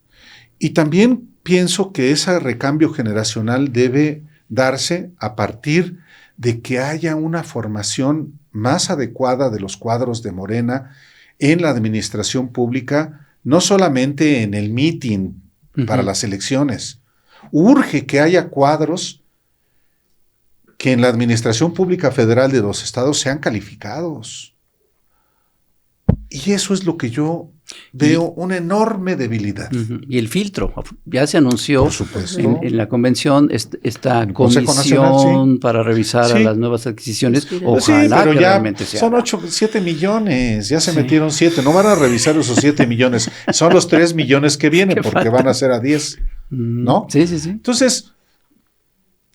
y también pienso que ese recambio generacional debe darse a partir de que haya una formación más adecuada de los cuadros de Morena en la administración pública, no solamente en el meeting para las elecciones. Urge que haya cuadros que en la administración pública federal de los estados sean calificados. Y eso es lo que yo veo una enorme debilidad.
Y el filtro, ya se anunció en la convención esta comisión Nacional, para revisar a las nuevas adquisiciones. Ojalá
pero
que
ya
realmente sea.
Son 7 millones, ya se metieron 7, no van a revisar esos 7 millones, son los 3 millones que vienen, porque van a ser a 10, ¿no?
Sí.
Entonces,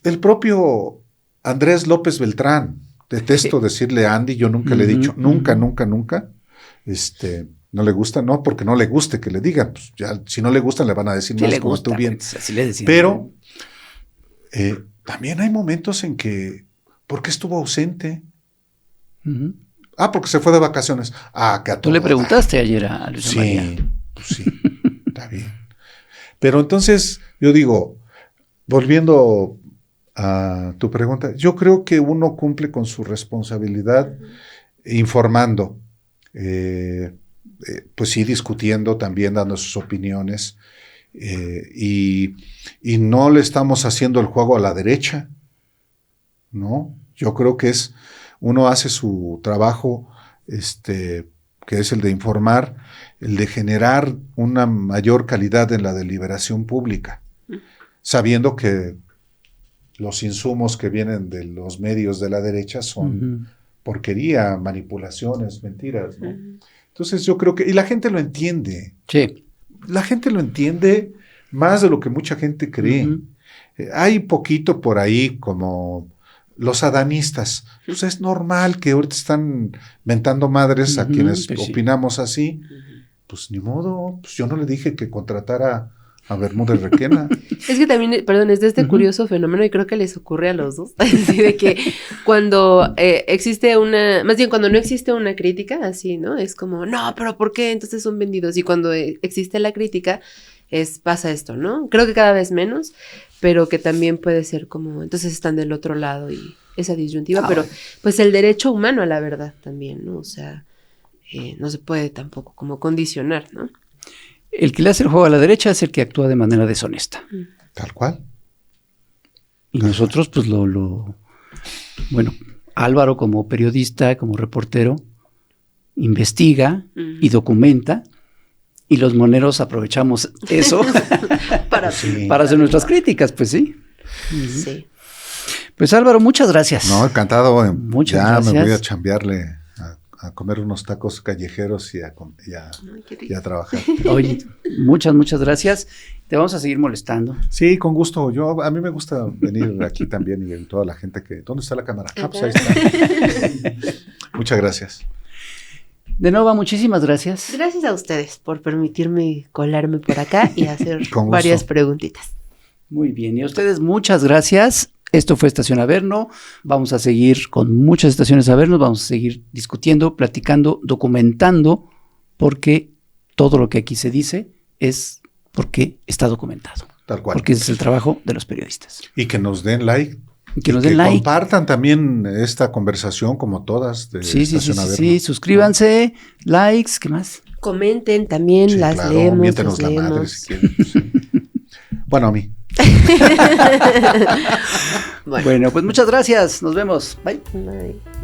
el propio Andrés López Beltrán, detesto decirle Andy, yo nunca le he dicho, nunca, no le gusta, no porque no le guste que le digan, pues ya si no le gusta le van a decir más como tú bien.
Así le decían.
Pero también hay momentos en que, ¿por qué estuvo ausente? Porque se fue de vacaciones.
Tú le preguntaste ayer a Luisa María.
Pues sí, está bien. Pero entonces, yo digo, volviendo a tu pregunta, yo creo que uno cumple con su responsabilidad informando, pues sí, discutiendo, también dando sus opiniones, y no le estamos haciendo el juego a la derecha, ¿no? Yo creo que uno hace su trabajo, que es el de informar, el de generar una mayor calidad en la deliberación pública, sabiendo que los insumos que vienen de los medios de la derecha son porquería, manipulaciones, mentiras, ¿no? Entonces yo creo que, y la gente lo entiende.
Sí.
La gente lo entiende más de lo que mucha gente cree. Hay poquito por ahí como los adanistas. Pues es normal que ahorita están mentando madres a quienes opinamos así. Pues ni modo, pues yo no le dije que contratara a Bermúdez Requena.
Es que también, perdón, es de este curioso fenómeno, y creo que les ocurre a los dos, así de que cuando existe más bien cuando no existe una crítica, así, ¿no? Es como, no, pero ¿por qué? Entonces son vendidos. Y cuando existe la crítica, pasa esto, ¿no? Creo que cada vez menos, pero que también puede ser como, entonces están del otro lado y esa disyuntiva, pero pues el derecho humano a la verdad también, ¿no? O sea, no se puede tampoco como condicionar, ¿no?
El que le hace el juego a la derecha es el que actúa de manera deshonesta.
Tal cual.
Y nosotros, pues bueno, Álvaro como periodista, como reportero, investiga y documenta, y los moneros aprovechamos eso para hacer nuestras críticas, pues sí.
Sí.
Pues Álvaro, muchas gracias.
No, encantado.
Muchas gracias.
Me voy a chambearle a comer unos tacos callejeros y a trabajar.
Oye, muchas gracias. Te vamos a seguir molestando.
Sí, con gusto. A mí me gusta venir aquí también y toda la gente que... ¿Dónde está la cámara? Pues ahí está. Muchas gracias.
De nuevo, muchísimas gracias.
Gracias a ustedes por permitirme colarme por acá y hacer varias preguntitas.
Muy bien. Y a ustedes, muchas gracias. Esto fue Estación Averno. Vamos a seguir con muchas estaciones Averno. Vamos a seguir discutiendo, platicando, documentando, porque todo lo que aquí se dice es porque está documentado.
Tal cual.
Porque ese es el trabajo de los periodistas.
Y que nos den like.
Que nos den like.
Compartan también esta conversación como todas de Estación Averno.
Sí, suscríbanse, likes, ¿qué más?
Comenten también, las claro, leemos.
Miéntenos la madre si quieren. Sí. Bueno, a mí.
Bueno, pues muchas gracias. Nos vemos. Bye.
Bye.